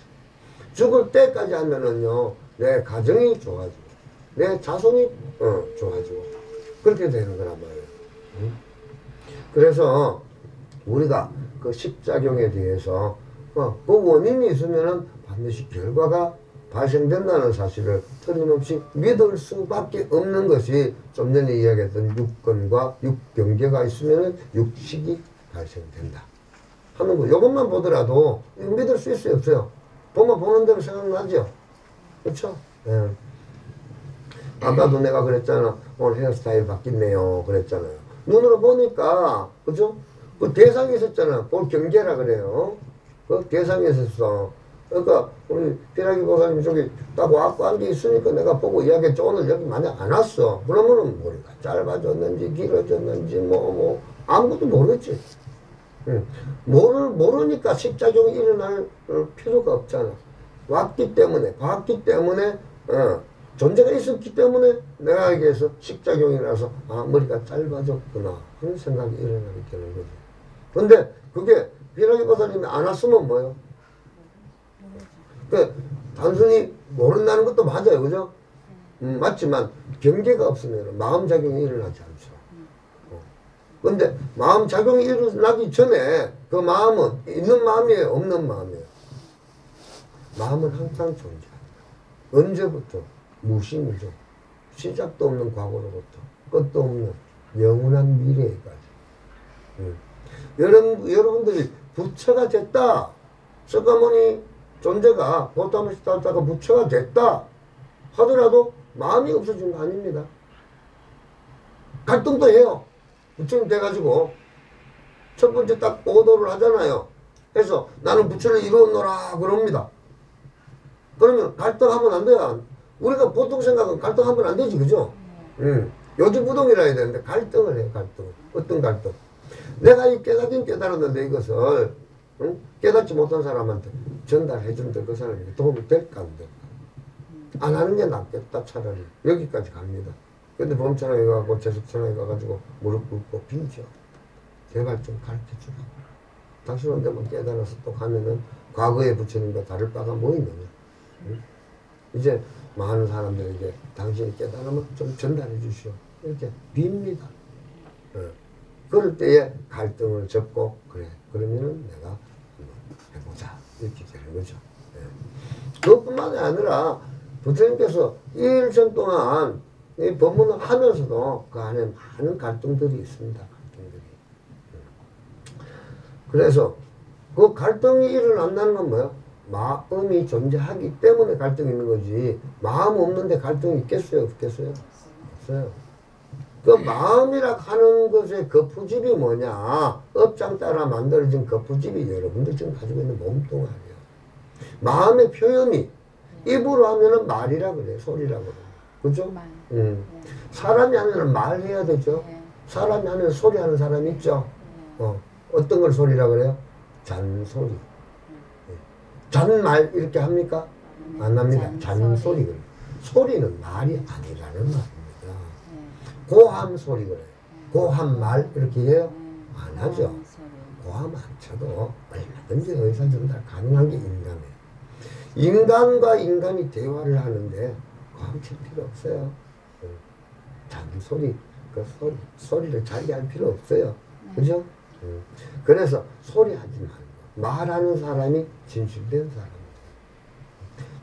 죽을 때까지 하면은요, 내 가정이 좋아지고, 내 자손이 좋아지고, 그렇게 되는 거란 말이에요. 그래서 우리가 그 식작용에 대해서 그 원인이 있으면은 반드시 결과가 발생된다는 사실을 틀림없이 믿을 수밖에 없는 것이 좀 전에 이야기했던 육권과 육경계가 있으면 육식이 발생된다 하는 거. 이것만 보더라도 이거 믿을 수 있어요, 없어요? 보면 보는 대로 생각나죠? 그렇죠? 예. 아까도 내가 그랬잖아. 오늘 헤어스타일 바뀌네요. 그랬잖아요. 눈으로 보니까, 그죠? 그 대상이 있었잖아. 그걸 경계라 그래요. 그 대상이 있었어. 그러니까 우리 피라기 보사님 저기 딱 와갖고 앉아 있으니까 내가 보고 이야기했죠. 오늘 여기 만약 안 왔어. 그러면은 머리가 짧아졌는지 길어졌는지 뭐 아무것도 모르겠지. 모르니까 식작용이 일어날 필요가 없잖아. 왔기 때문에, 봤기 때문에, 존재가 있었기 때문에 내가 여기에서 식작용이라서 머리가 짧아졌구나 하는 생각이 일어나게 되는 거지. 근데 그게 피라기 보사님이 안 왔으면 뭐예요? 그 단순히 모른다는 것도 맞아요, 그죠? 맞지만 경계가 없으면 마음작용이 일어나지 않죠. 근데 마음작용이 일어나기 전에 그 마음은 있는 마음이에요, 없는 마음이에요? 마음은 항상 존재합니다. 언제부터? 무심이죠. 시작도 없는 과거로부터 끝도 없는 영원한 미래까지. 여러분들이 부처가 됐다. 석가모니 존재가 보타마 시타다가 부처가 됐다 하더라도 마음이 없어진 거 아닙니다. 갈등도 해요. 부처님 돼가지고 첫 번째 딱 오도를 하잖아요. 해서 나는 부처를 이루었노라 그럽니다. 그러면 갈등하면 안 돼요. 우리가 보통 생각은 갈등하면 안 되지, 그죠? 요지부동이라 해야 되는데 갈등을 해요. 갈등. 어떤 갈등? 내가 이 깨닫긴 깨달았는데 이것을 깨닫지 못한 사람한테 전달해 준다. 그 사람에게 도움이 될까 안 될까? 안 하는 게 낫겠다 차라리. 여기까지 갑니다. 근데 범천하게 가고 제숙천하게 가가지고 무릎 꿇고 빌죠. 제발 좀 가르쳐주라. 당신한테 뭐 깨달아서 또 가면은 과거의 부처님과 다를 바가 뭐 있느냐. 이제 많은 사람들에게 당신이 깨달으면 좀 전달해 주시오. 이렇게 빕니다. 그럴 때에 갈등을 접고 그래 그러면은 내가 한번 해보자 이렇게 되는 거죠. 그것뿐만이 아니라 부처님께서 일생 동안 이 법문을 하면서도 그 안에 많은 갈등들이 있습니다. 갈등들이. 그래서 그 갈등이 일어난다는 건 뭐예요? 마음이 존재하기 때문에 갈등이 있는 거지. 마음 없는데 갈등이 있겠어요? 없겠어요? 없어요. 그 마음이라 하는 것의 거푸집이 뭐냐? 업장 따라 만들어진 거푸집이 여러분들 지금 가지고 있는 몸뚱아리예요. 마음의 표현이 입으로 하면은 말이라 그래요. 소리라 그래요. 그죠? 사람이 하면은 말해야 되죠. 사람이 하면 소리 하는 사람이 있죠. 어떤 걸 소리라 그래요? 잔소리. 잔말 이렇게 합니까? 안 합니다. 잔소리 그래요. 소리는 말이 아니라는 말입니다. 고함 소리 그래요. 고함 말 이렇게 해요? 안 하죠. 고함 안 쳐도 얼마든지 의사 전달 가능한 게 인간이에요. 인간과 인간이 대화를 하는데 고함 칠 필요 없어요. 잔소리, 그 소리를 잘게 할 필요 없어요. 그죠? 그래서 소리하지 말고 말하는 사람이 진실된 사람이에요.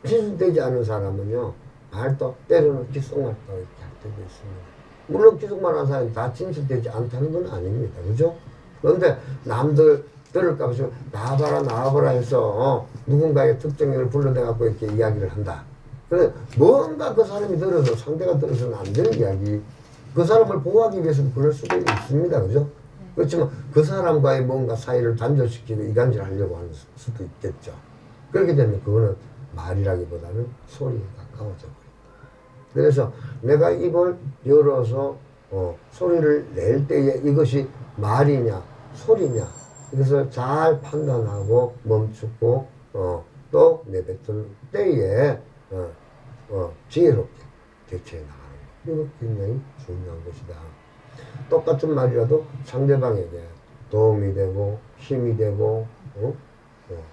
진실되지 않은 사람은요, 말도 때로는 귓속말도 이렇게 할 때도 있습니다. 물론 귓속말하는 사람이 다 진실되지 않다는 건 아닙니다. 그죠? 그런데 남들 들을까 봐 나와봐라 해서 누군가의 특정인을 불러내갖고 이렇게 이야기를 한다. 그래 뭔가 그 사람이 들어도 상대가 들어서는 안 되는 이야기. 그 사람을 보호하기 위해서 그럴 수도 있습니다. 그죠? 그렇지만 그 사람과의 뭔가 사이를 단절시키고 이간질하려고 하는 수도 있겠죠. 그렇게 되면 그거는 말이라기보다는 소리가 가까워져 버린다. 그래서 내가 입을 열어서 소리를 낼 때에 이것이 말이냐 소리냐 이것을 잘 판단하고 멈추고 또 내뱉을 때에 지혜롭게 대처해 나가는 것. 이거 굉장히 중요한 것이다. 똑같은 말이라도 상대방에게 도움이 되고 힘이 되고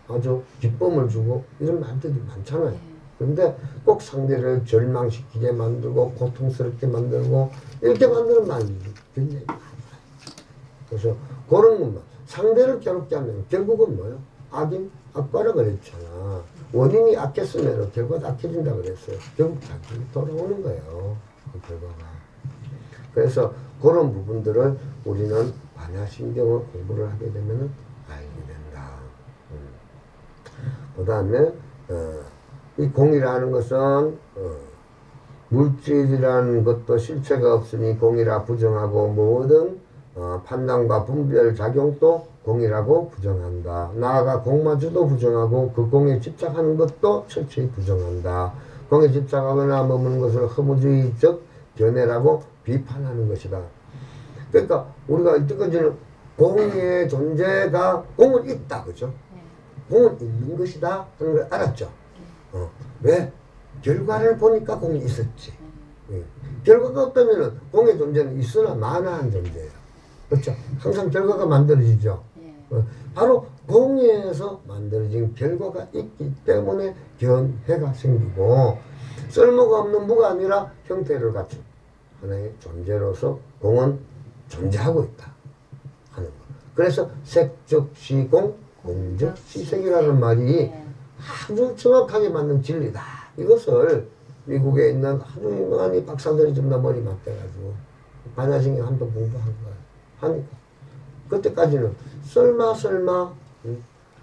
아주 기쁨을 주고 이런 말들이 많잖아요. 그런데 꼭 상대를 절망시키게 만들고 고통스럽게 만들고 이렇게 만드는 말이 굉장히 많아요. 그래서 그런 것만 상대를 괴롭게 하면 결국은 뭐예요? 악인 악과라 그랬잖아. 원인이 악했으면 결과도 악해진다 그랬어요. 결국 자기 돌아오는 거예요. 그 결과가. 그래서 그런 부분들을 우리는 반야신경을 공부를 하게 되면 알게 된다. 그 다음에 이 공이라는 것은 물질이라는 것도 실체가 없으니 공이라 부정하고 모든 판단과 분별 작용도 공이라고 부정한다. 나아가 공마주도 부정하고 그 공에 집착하는 것도 철저히 부정한다. 공에 집착하거나 머무는 것을 허무주의적 견해라고 비판하는 것이다. 그러니까 우리가 이때까지는 공의 존재가 공은 있다, 그죠? 공은 있는 것이다 하는 걸 알았죠. 왜? 결과를 보니까 공이 있었지. 결과가 없다면 공의 존재는 있으나 마나한 존재예요. 그렇죠? 항상 결과가 만들어지죠. 바로 공에서 만들어진 결과가 있기 때문에 견해가 생기고 쓸모가 없는 무가 아니라 형태를 갖춘 하나의 존재로서 공은 존재하고 있다 하는 거. 그래서 색적시공 공적시색이라는 말이 아주 정확하게 맞는 진리다. 이것을 미국에 있는 아주 유명한 이 박사들이 좀 더 머리 맞대가지고 반야신경 한번 공부한 거야. 하니까 그때까지는 설마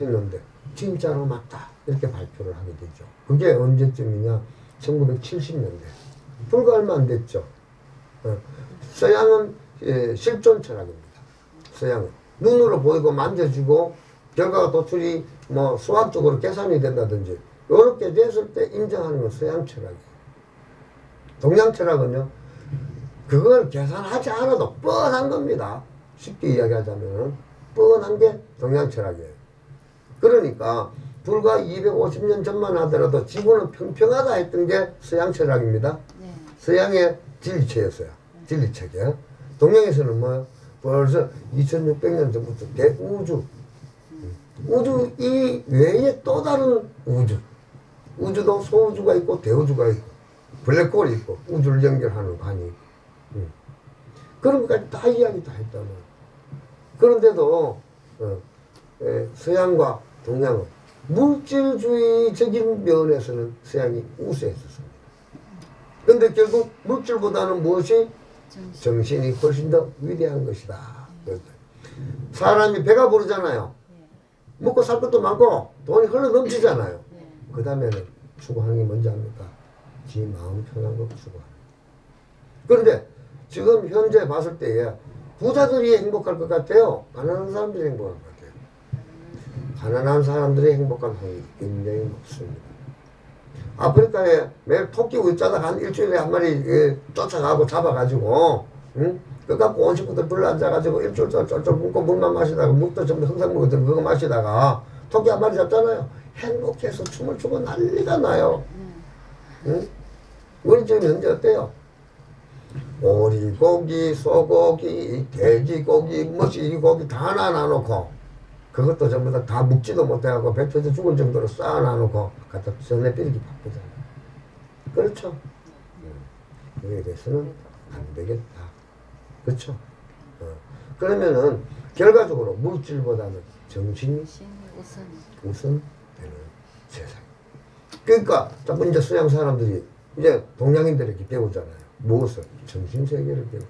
했는데 진짜로 맞다 이렇게 발표를 하게 되죠. 그게 언제쯤이냐? 1970년대. 불과 얼마 안 됐죠. 서양은 실존 철학입니다. 서양은 눈으로 보이고 만져지고 결과가 도출이 뭐 수학적으로 계산이 된다든지 이렇게 됐을 때 인정하는 건 서양 철학이에요. 동양 철학은요, 그걸 계산하지 않아도 뻔한 겁니다. 쉽게 이야기하자면 뻔한 게 동양 철학이에요. 그러니까 불과 250년 전만 하더라도 지구는 평평하다 했던 게 서양 철학입니다. 서양의 진리체였어요. 진리체계. 동양에서는 뭐예요? 벌써 2600년 전부터 대우주, 우주 이 외에 또 다른 우주, 우주도 소우주가 있고 대우주가 있고 블랙홀이 있고 우주를 연결하는 관이 있고 그런 것까지 다 이야기 다 했다는. 그런데도 서양과 동양은 물질주의적인 면에서는 서양이 우세했었습니다. 그런데 결국 물질보다는 무엇이? 정신이 훨씬 더 위대한 것이다. 사람이 배가 부르잖아요. 먹고 살 것도 많고 돈이 흘러 넘치잖아요. 그 다음에는 추구하는 게 뭔지 압니까? 지 마음 편한 거 추구하는. 그런데 지금 현재 봤을 때에 부자들이 행복할 것 같아요? 가난한 사람들이 행복할 것 같아요? 가난한 사람들이 행복할 확률이 굉장히 높습니다. 아프리카에 매일 토끼 우짜다 한 일주일에 한 마리 쫓아가고 잡아가지고 그래갖고 온 식구들 불러앉아가지고 일주일 쫄쫄 굶고 물만 마시다가 물도 전부 흥상물거든 그거 마시다가 토끼 한 마리 잡잖아요. 행복해서 춤을 추고 난리가 나요. 우리 지금 현재 어때요? 오리고기, 소고기, 돼지고기, 머시고기 다 놔놓고 그것도 전부 다 묵지도 못해갖고 배 터져 죽을 정도로 쌓아놔놓고 갖다 전에 뿌리기 바쁘잖아요. 그렇죠? 여기에 대해서는 안 되겠다. 그렇죠? 그러면은 결과적으로 물질보다는 정신이 우선 되는 세상. 그러니까 자꾸 이제 서양 사람들이 이제 동양인들에게 배우잖아요. 무엇을? 정신세계를 배우죠.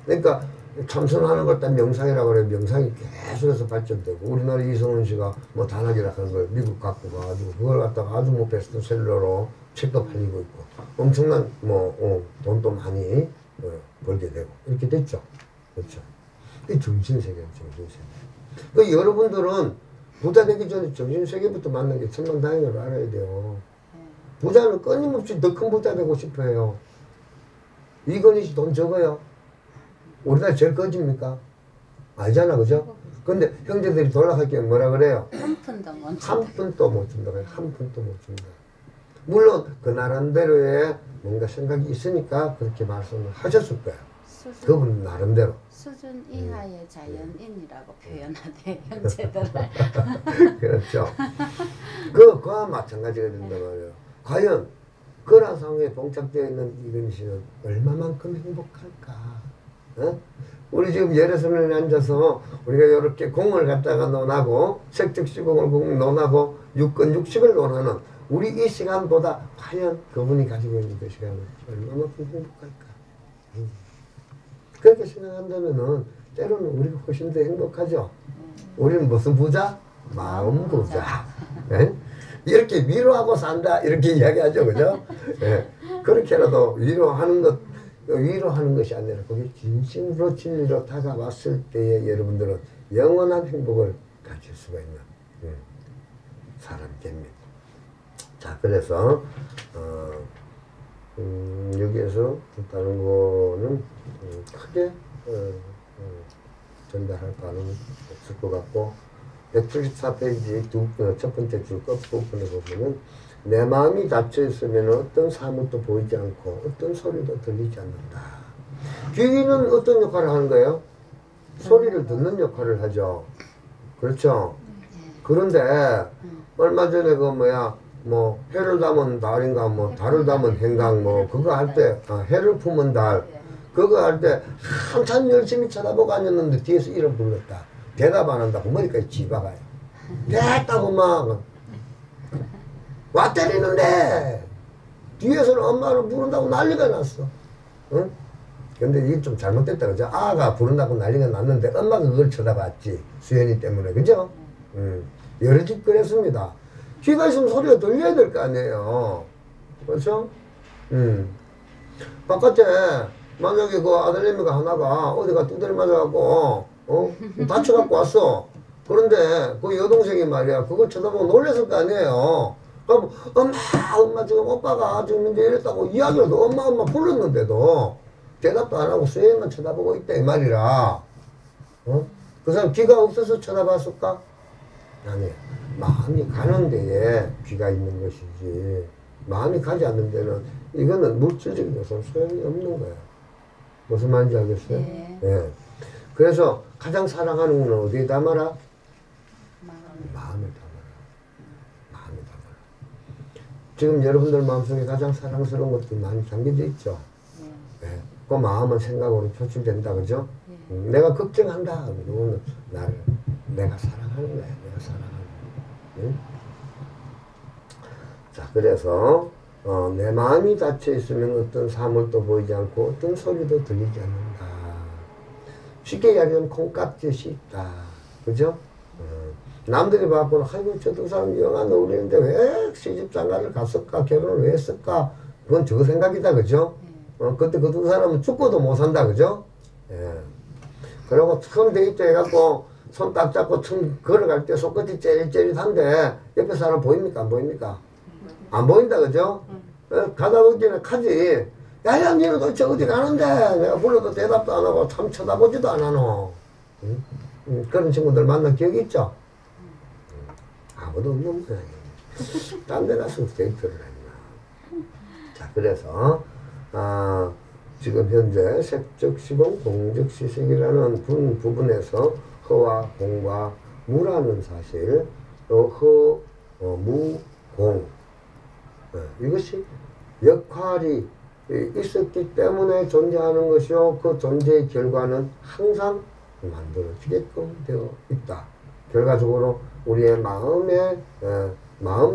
그러니까 참선하는 걸 딱 명상이라고 그래요. 명상이 계속해서 발전되고 우리나라 이성훈 씨가 뭐 단학이라 하는 걸 미국 갖고 가가지고 그걸 갖다가 아주 뭐 베스트셀러로 책도 팔리고 있고 엄청난 뭐 돈도 많이 벌게 되고 이렇게 됐죠. 그렇죠. 이 정신세계예요. 정신세계. 그 여러분들은 부자 되기 전에 정신세계부터 만난 게 천만다행으로 알아야 돼요. 부자는 끊임없이 더 큰 부자 되고 싶어 해요. 이건희 씨 돈 적어요. 우리나라 제일 거짓입니까? 아니잖아, 그죠? 근데 형제들이 돌아갈 게 뭐라 그래요? 한 푼도 못 한 준다. 푼도 못 준다. 한 푼도 못 준다. 물론 그 나름대로의 뭔가 생각이 있으니까 그렇게 말씀을 하셨을 거예요. 수준, 그분 나름대로. 수준 이하의 자연인이라고 표현하대 형제들을. 그렇죠. 그와 마찬가지가 된단 말이에요. 과연 그런 상황에 봉착되어 있는 이건희 씨는 얼마만큼 행복할까? 어? 우리 지금 열애선에 앉아서 우리가 이렇게 공을 갖다가 논하고 색적 시공을 논하고 육건 육식을 논하는 우리 이 시간보다 과연 그분이 가지고 있는 그 시간은 얼마만큼 행복할까? 그렇게 생각한다면은 때로는 우리가 훨씬 더 행복하죠. 우리는 무슨 부자? 마음 부자. 예? 이렇게 위로하고 산다 이렇게 이야기하죠, 그죠? 예. 그렇게라도 위로하는 것이 아니라 그게 진심으로 진리로 다가왔을 때에 여러분들은 영원한 행복을 가질 수가 있는 사람이 됩니다. 자, 그래서 여기에서 다른 거는 크게 전달할 바는 없을 것 같고 174페이지 첫 번째 줄 끝부분에 보면은 내 마음이 닫혀 있으면 어떤 사물도 보이지 않고 어떤 소리도 들리지 않는다. 귀는 어떤 역할을 하는 거예요? 소리를 듣는 역할을 하죠. 그렇죠? 그런데 얼마 전에 뭐 해를 담은 달인가 뭐 달을 담은 행강 뭐 그거 할 때 해를 품은 달 그거 할 때 한참 열심히 쳐다보고 앉았는데 뒤에서 이름 불렀다. 대답 안 한다고 머리까지 쥐박아요. 됐다고 막 와 때리는데 뒤에서는 엄마를 부른다고 난리가 났어. 응? 근데 이게 좀 잘못됐다 그죠? 아가 부른다고 난리가 났는데 엄마가 그걸 쳐다봤지. 수연이 때문에 그죠? 여러 집 그랬습니다. 귀가 있으면 소리가 들려야 될 거 아니에요. 그렇죠? 바깥에 만약에 그 아들내미가 하나가 어디가 두드려 맞아갖고 다쳐갖고 왔어. 그런데 그 여동생이 말이야 그걸 쳐다보고 놀랬을 거 아니에요. 그럼 엄마 지금 오빠가 지금 이제 이랬다고 이야기를 엄마 불렀는데도 대답도 안 하고 수혜만 쳐다보고 있다 이 말이라. 그 사람 귀가 없어서 쳐다봤을까? 아니에요. 마음이 가는 데에 귀가 있는 것이지 마음이 가지 않는 데는 이거는 물질적인 요소는 소용이 없는 거예요. 무슨 말인지 알겠어요? 네. 예. 그래서 가장 사랑하는 건 어디에 담아라? 마음에 담아라. 마음에 담아라. 지금 여러분들 마음속에 가장 사랑스러운 것들이 많이 담겨져 있죠? 예. 그 마음은 생각으로 표출된다, 그죠? 내가 걱정한다. 그러면 내가 사랑하는 거야. 내가 사랑하는 거야. 응? 자, 그래서 내 마음이 닫혀 있으면 어떤 사물도 보이지 않고 어떤 소리도 들리지 않는다. 쉽게 이야기하면 콩깍지시 있다. 그죠? 남들이 봐서는 아이고 저 두 사람 영화 어울리는데 왜 시집장가를 갔을까? 결혼을 왜 했을까? 그건 저 생각이다. 그죠? 그때 그 두 사람은 죽고도 못 산다. 그죠? 예. 그리고 처음 데이트 해갖고 손 딱 잡고 처음 걸어갈 때 손끝이 째릿째릿한데 옆에 사람 보입니까? 안 보입니까? 안 보인다. 그죠? 가다 보기는 가지. 야야 니는 도대체 어디 가는데 내가 불러도 대답도 안 하고 참 쳐다보지도 안 하노. 그런 친구들 만난 기억이 있죠? 아무도 없는 모양이에요. 딴 데 가서 데이트를 했나. 자, 그래서 지금 현재 색적 시공 공적 시식이라는 부분에서 허와 공과 무라는 사실 또 허, 무, 공 이것이 역할이 있었기 때문에 존재하는 것이요. 그 존재의 결과는 항상 만들어지게끔 되어 있다. 결과적으로 우리의 마음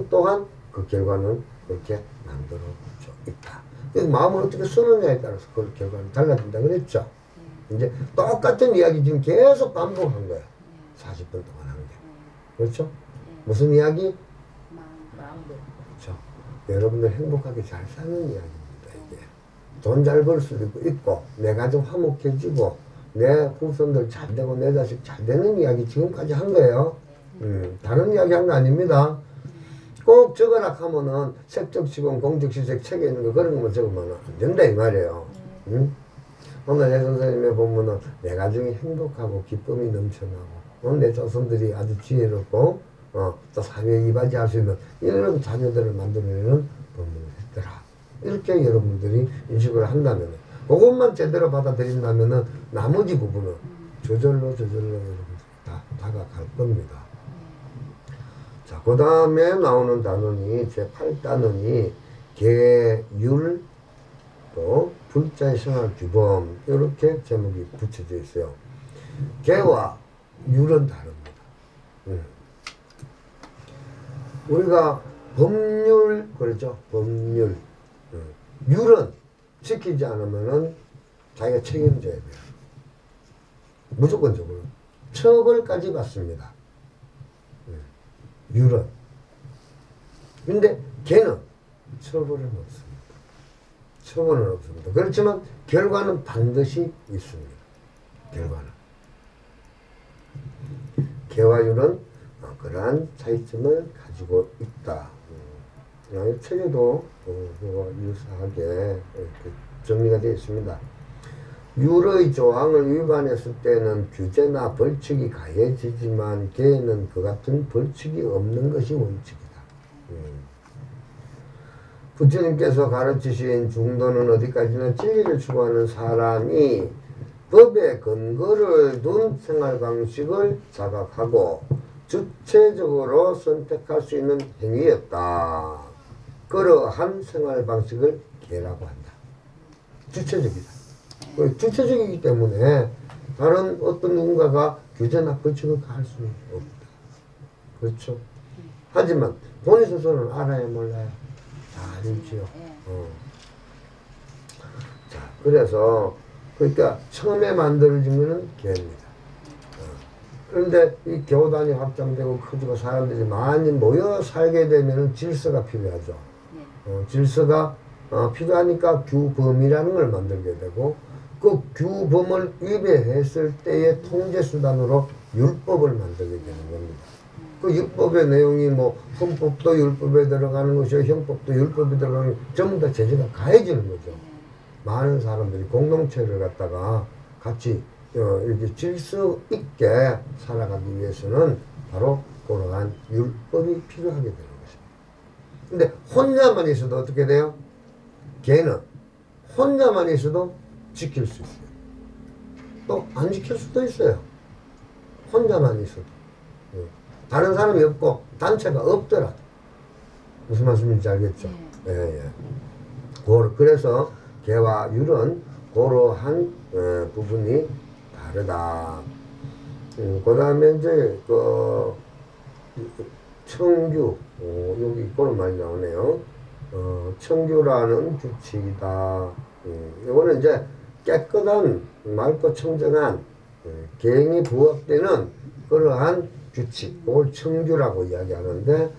또한 그 결과는 그렇게 만들어져 있다. 그래서 마음을 어떻게 쓰느냐에 따라서 그 결과는 달라진다 그랬죠. 이제 똑같은 이야기 지금 계속 반복한 거야. 40분 동안 한 게. 그렇죠? 무슨 이야기? 마음도. 그렇죠. 여러분들 행복하게 잘 사는 이야기입니다. 이게 돈 잘 벌 수도 있고 내 가정 화목해지고 내 후손들 잘 되고 내 자식 잘 되는 이야기 지금까지 한 거예요. 다른 이야기 한 거 아닙니다. 꼭 적어라 하면은 색적시공 공적시색 책에 있는 거 그런 것만 적으면 안 된다 이 말이에요. 응? 오늘 내 선생님에 보면은 내 가정이 행복하고 기쁨이 넘쳐나고 내 자손들이 아주 지혜롭고 또 사회에 이바지할 수 있는 이런 자녀들을 만들어내는 법문을 했더라. 이렇게 여러분들이 인식을 한다면 그것만 제대로 받아들인다면 나머지 부분은 저절로 여러분들 다 다가갈 겁니다. 자, 그 다음에 나오는 단원이 제8단원이 계율 또 불자의 생활 규범 이렇게 제목이 붙여져 있어요. 계와 율은 다릅니다. 우리가 법률 그렇죠. 법률 율은 지키지 않으면은 자기가 책임져야 돼요. 무조건적으로 처벌까지 받습니다. 율은. 근데 걔는 처벌은 없습니다. 처벌은 없습니다. 그렇지만 결과는 반드시 있습니다. 결과는. 개와 율은 그러한 차이점을 가지고 있다. 책에도 그거 유사하게 이렇게 정리가 되어 있습니다. 율의 조항을 위반했을 때는 규제나 벌칙이 가해지지만 개에는 그 같은 벌칙이 없는 것이 원칙이다. 부처님께서 가르치신 중도는 어디까지나 진리를 추구하는 사람이 법에 근거를 둔 생활 방식을 자각하고 주체적으로 선택할 수 있는 행위였다. 그러한 생활 방식을 개라고 한다. 주체적이다. 주체적이기 때문에 다른 어떤 누군가가 규제나 벌칙을 가할 수는 없다. 그렇죠? 하지만 본인 스스로는 알아야 몰라요. 다 알지요. 자, 그래서 그러니까 처음에 만들어진 것은 개입니다. 그런데 이 교단이 확장되고 커지고 사람들이 많이 모여 살게 되면 질서가 필요하죠. 질서가 필요하니까 규범이라는 걸 만들게 되고 그 규범을 위배했을 때의 통제수단으로 율법을 만들게 되는 겁니다. 그 율법의 내용이 뭐 헌법도 율법에 들어가는 것이고 형법도 율법에 들어가는 것 전부 다 제재가 가해지는 거죠. 많은 사람들이 공동체를 갖다가 같이 이렇게 질서 있게 살아가기 위해서는 바로 그러한 율법이 필요하게 되는 것입니다. 근데 혼자만 있어도 어떻게 돼요? 걔는 혼자만 있어도 지킬 수 있어요. 또 안 지킬 수도 있어요. 혼자만 있어도. 다른 사람이 없고 단체가 없더라도. 무슨 말씀인지 알겠죠? 예. 그래서 개와 율은 그러한 부분이 다르다. 그 다음에 이제 청규 여기 그런 말이 나오네요. 청규라는 규칙이다. 이거는 이제 깨끗한 맑고 청정한 계행이 부합되는 그러한 규칙, 그걸 청규라고 이야기하는데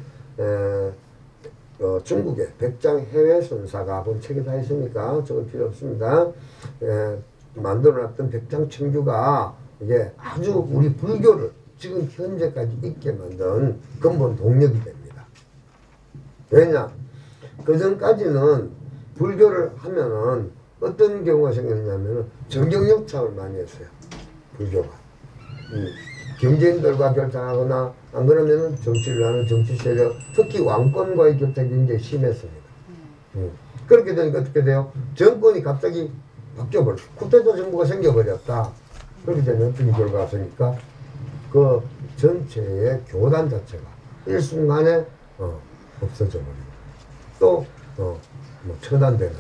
중국의 백장 해외 선사가 본 책에 다 있으니까 적을 필요 없습니다. 만들어놨던 백장 청규가 이게 아주 우리 불교를 지금 현재까지 있게 만든 근본 동력이 됩니다. 왜냐? 그 전까지는 불교를 하면은 어떤 경우가 생겼냐면은 정경영착을 많이 했어요. 불교가. 경제인들과 결탁하거나 안 그러면은 정치를 하는 정치 세력, 특히 왕권과의 결탁이 굉장히 심했습니다. 그렇게 되니까 어떻게 돼요? 정권이 갑자기 바뀌어버려. 쿠데타 정부가 생겨버렸다. 그렇게 되면 어떤 결과가 생기니까 그 전체의 교단 자체가 일순간에 없어져 버리고 또 뭐 처단되는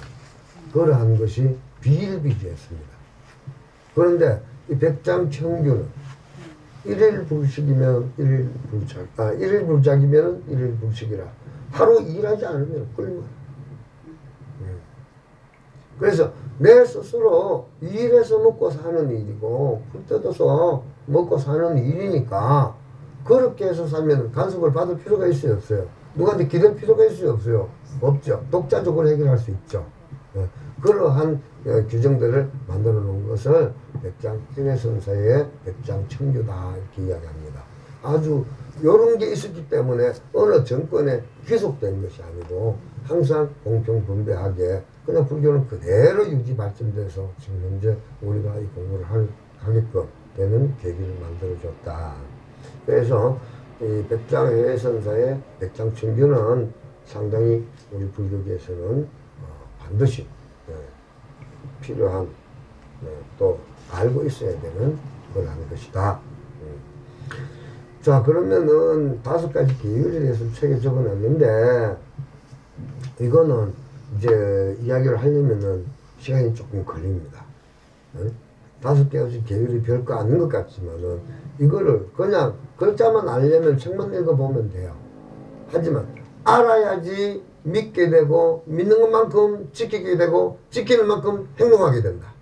그러한 것이 비일비재했습니다. 그런데 이 백장 청규는 일일 불식이면 일일 불작, 일일 불작이면 일일 불식이라 하루 일하지 않으면 꿀물. 그래서 내 스스로 일해서 먹고 사는 일이고 풀 뜯어서 먹고 사는 일이니까 그렇게 해서 살면 간섭을 받을 필요가 있어요, 없어요? 누구한테 기댈 필요가 있어요, 없어요? 없죠. 독자적으로 해결할 수 있죠. 그러한 규정들을 만들어 놓은 것을 백장 해외선사의 백장 청규다 이렇게 이야기합니다. 아주 이런 게 있었기 때문에 어느 정권에 귀속된 것이 아니고 항상 공평분배하게 그냥 불교는 그대로 유지 발전돼서 지금 현재 우리가 이 공부를 하게끔 되는 계기를 만들어줬다. 그래서 이 백장회선사의 백장충규는 상당히 우리 불교계에서는 반드시 필요한 또 알고 있어야 되는 그런 것이다. 자, 그러면은 5가지 계율에 대해서 책에 적어놨는데 이거는 이제 이야기를 하려면은 시간이 조금 걸립니다. 5가지 계율이 별거 아닌 것 같지만은 이거를 그냥 글자만 알려면 책만 읽어보면 돼요. 하지만 알아야지 믿게 되고 믿는 것만큼 지키게 되고 지키는 만큼 행동하게 된다.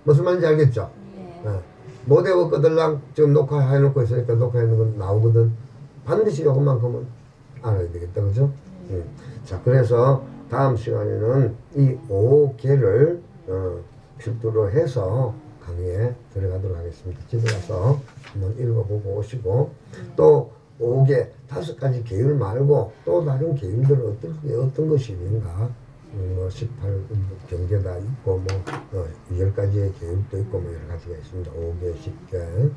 무슨 말인지 알겠죠? 예. 못 외웠거들랑 지금 녹화해놓고 있으니까 녹화해놓은 건 나오거든. 반드시 이것만큼은 알아야 되겠다. 그죠? 자, 그래서 다음 시간에는 이 5개를 필두로 해서 강의에 들어가도록 하겠습니다. 집에 가서 한번 읽어보고 오시고 또 5개, 5가지 계율 말고 또 다른 계율들은 어떤 것이 있는가, 뭐 18 경계가 있고 뭐 10가지의 계율도 있고 뭐 여러 가지가 있습니다. 5개, 10개.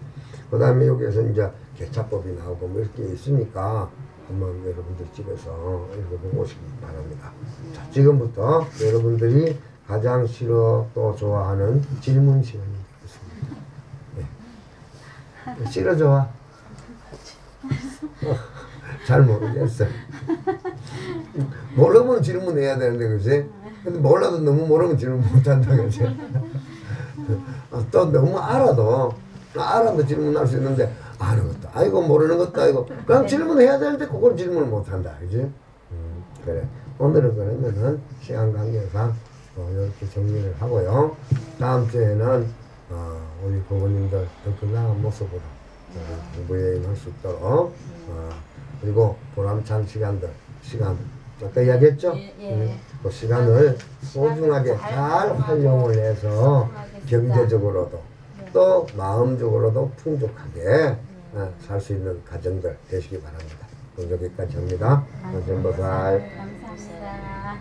그 다음에 여기에서 이제 개차법이 나오고 뭐 이렇게 있으니까 한번 여러분들 집에서 읽어보고 오시기 바랍니다. 자, 지금부터 여러분들이 가장 싫어 또 좋아하는 질문 시간이 되겠습니다. 네. 싫어 좋아? 잘 모르겠어. 모르면 질문해야 되는데, 그지? 근데 몰라도 너무 모르면 질문 못한다, 그지? 또 너무 알아도 질문할 수 있는데, 아는 것도 아이고, 모르는 것도 아이고, 그냥 질문해야 되는데, 그걸 질문을 못한다, 그지? 그래. 오늘은 그러면은 시간 관계상 이렇게 정리를 하고요. 다음 주에는 우리 고객님들 더 건강한 모습으로 공부에 임할 수 있도록 그리고 보람찬 시간 아까 이야기했죠? 그 시간을 소중하게 잘 활용을 해서 경제적으로도 또 마음적으로도 풍족하게 살 수 있는 가정들 되시기 바랍니다. 여기까지 합니다. 감사합니다. 감사합니다.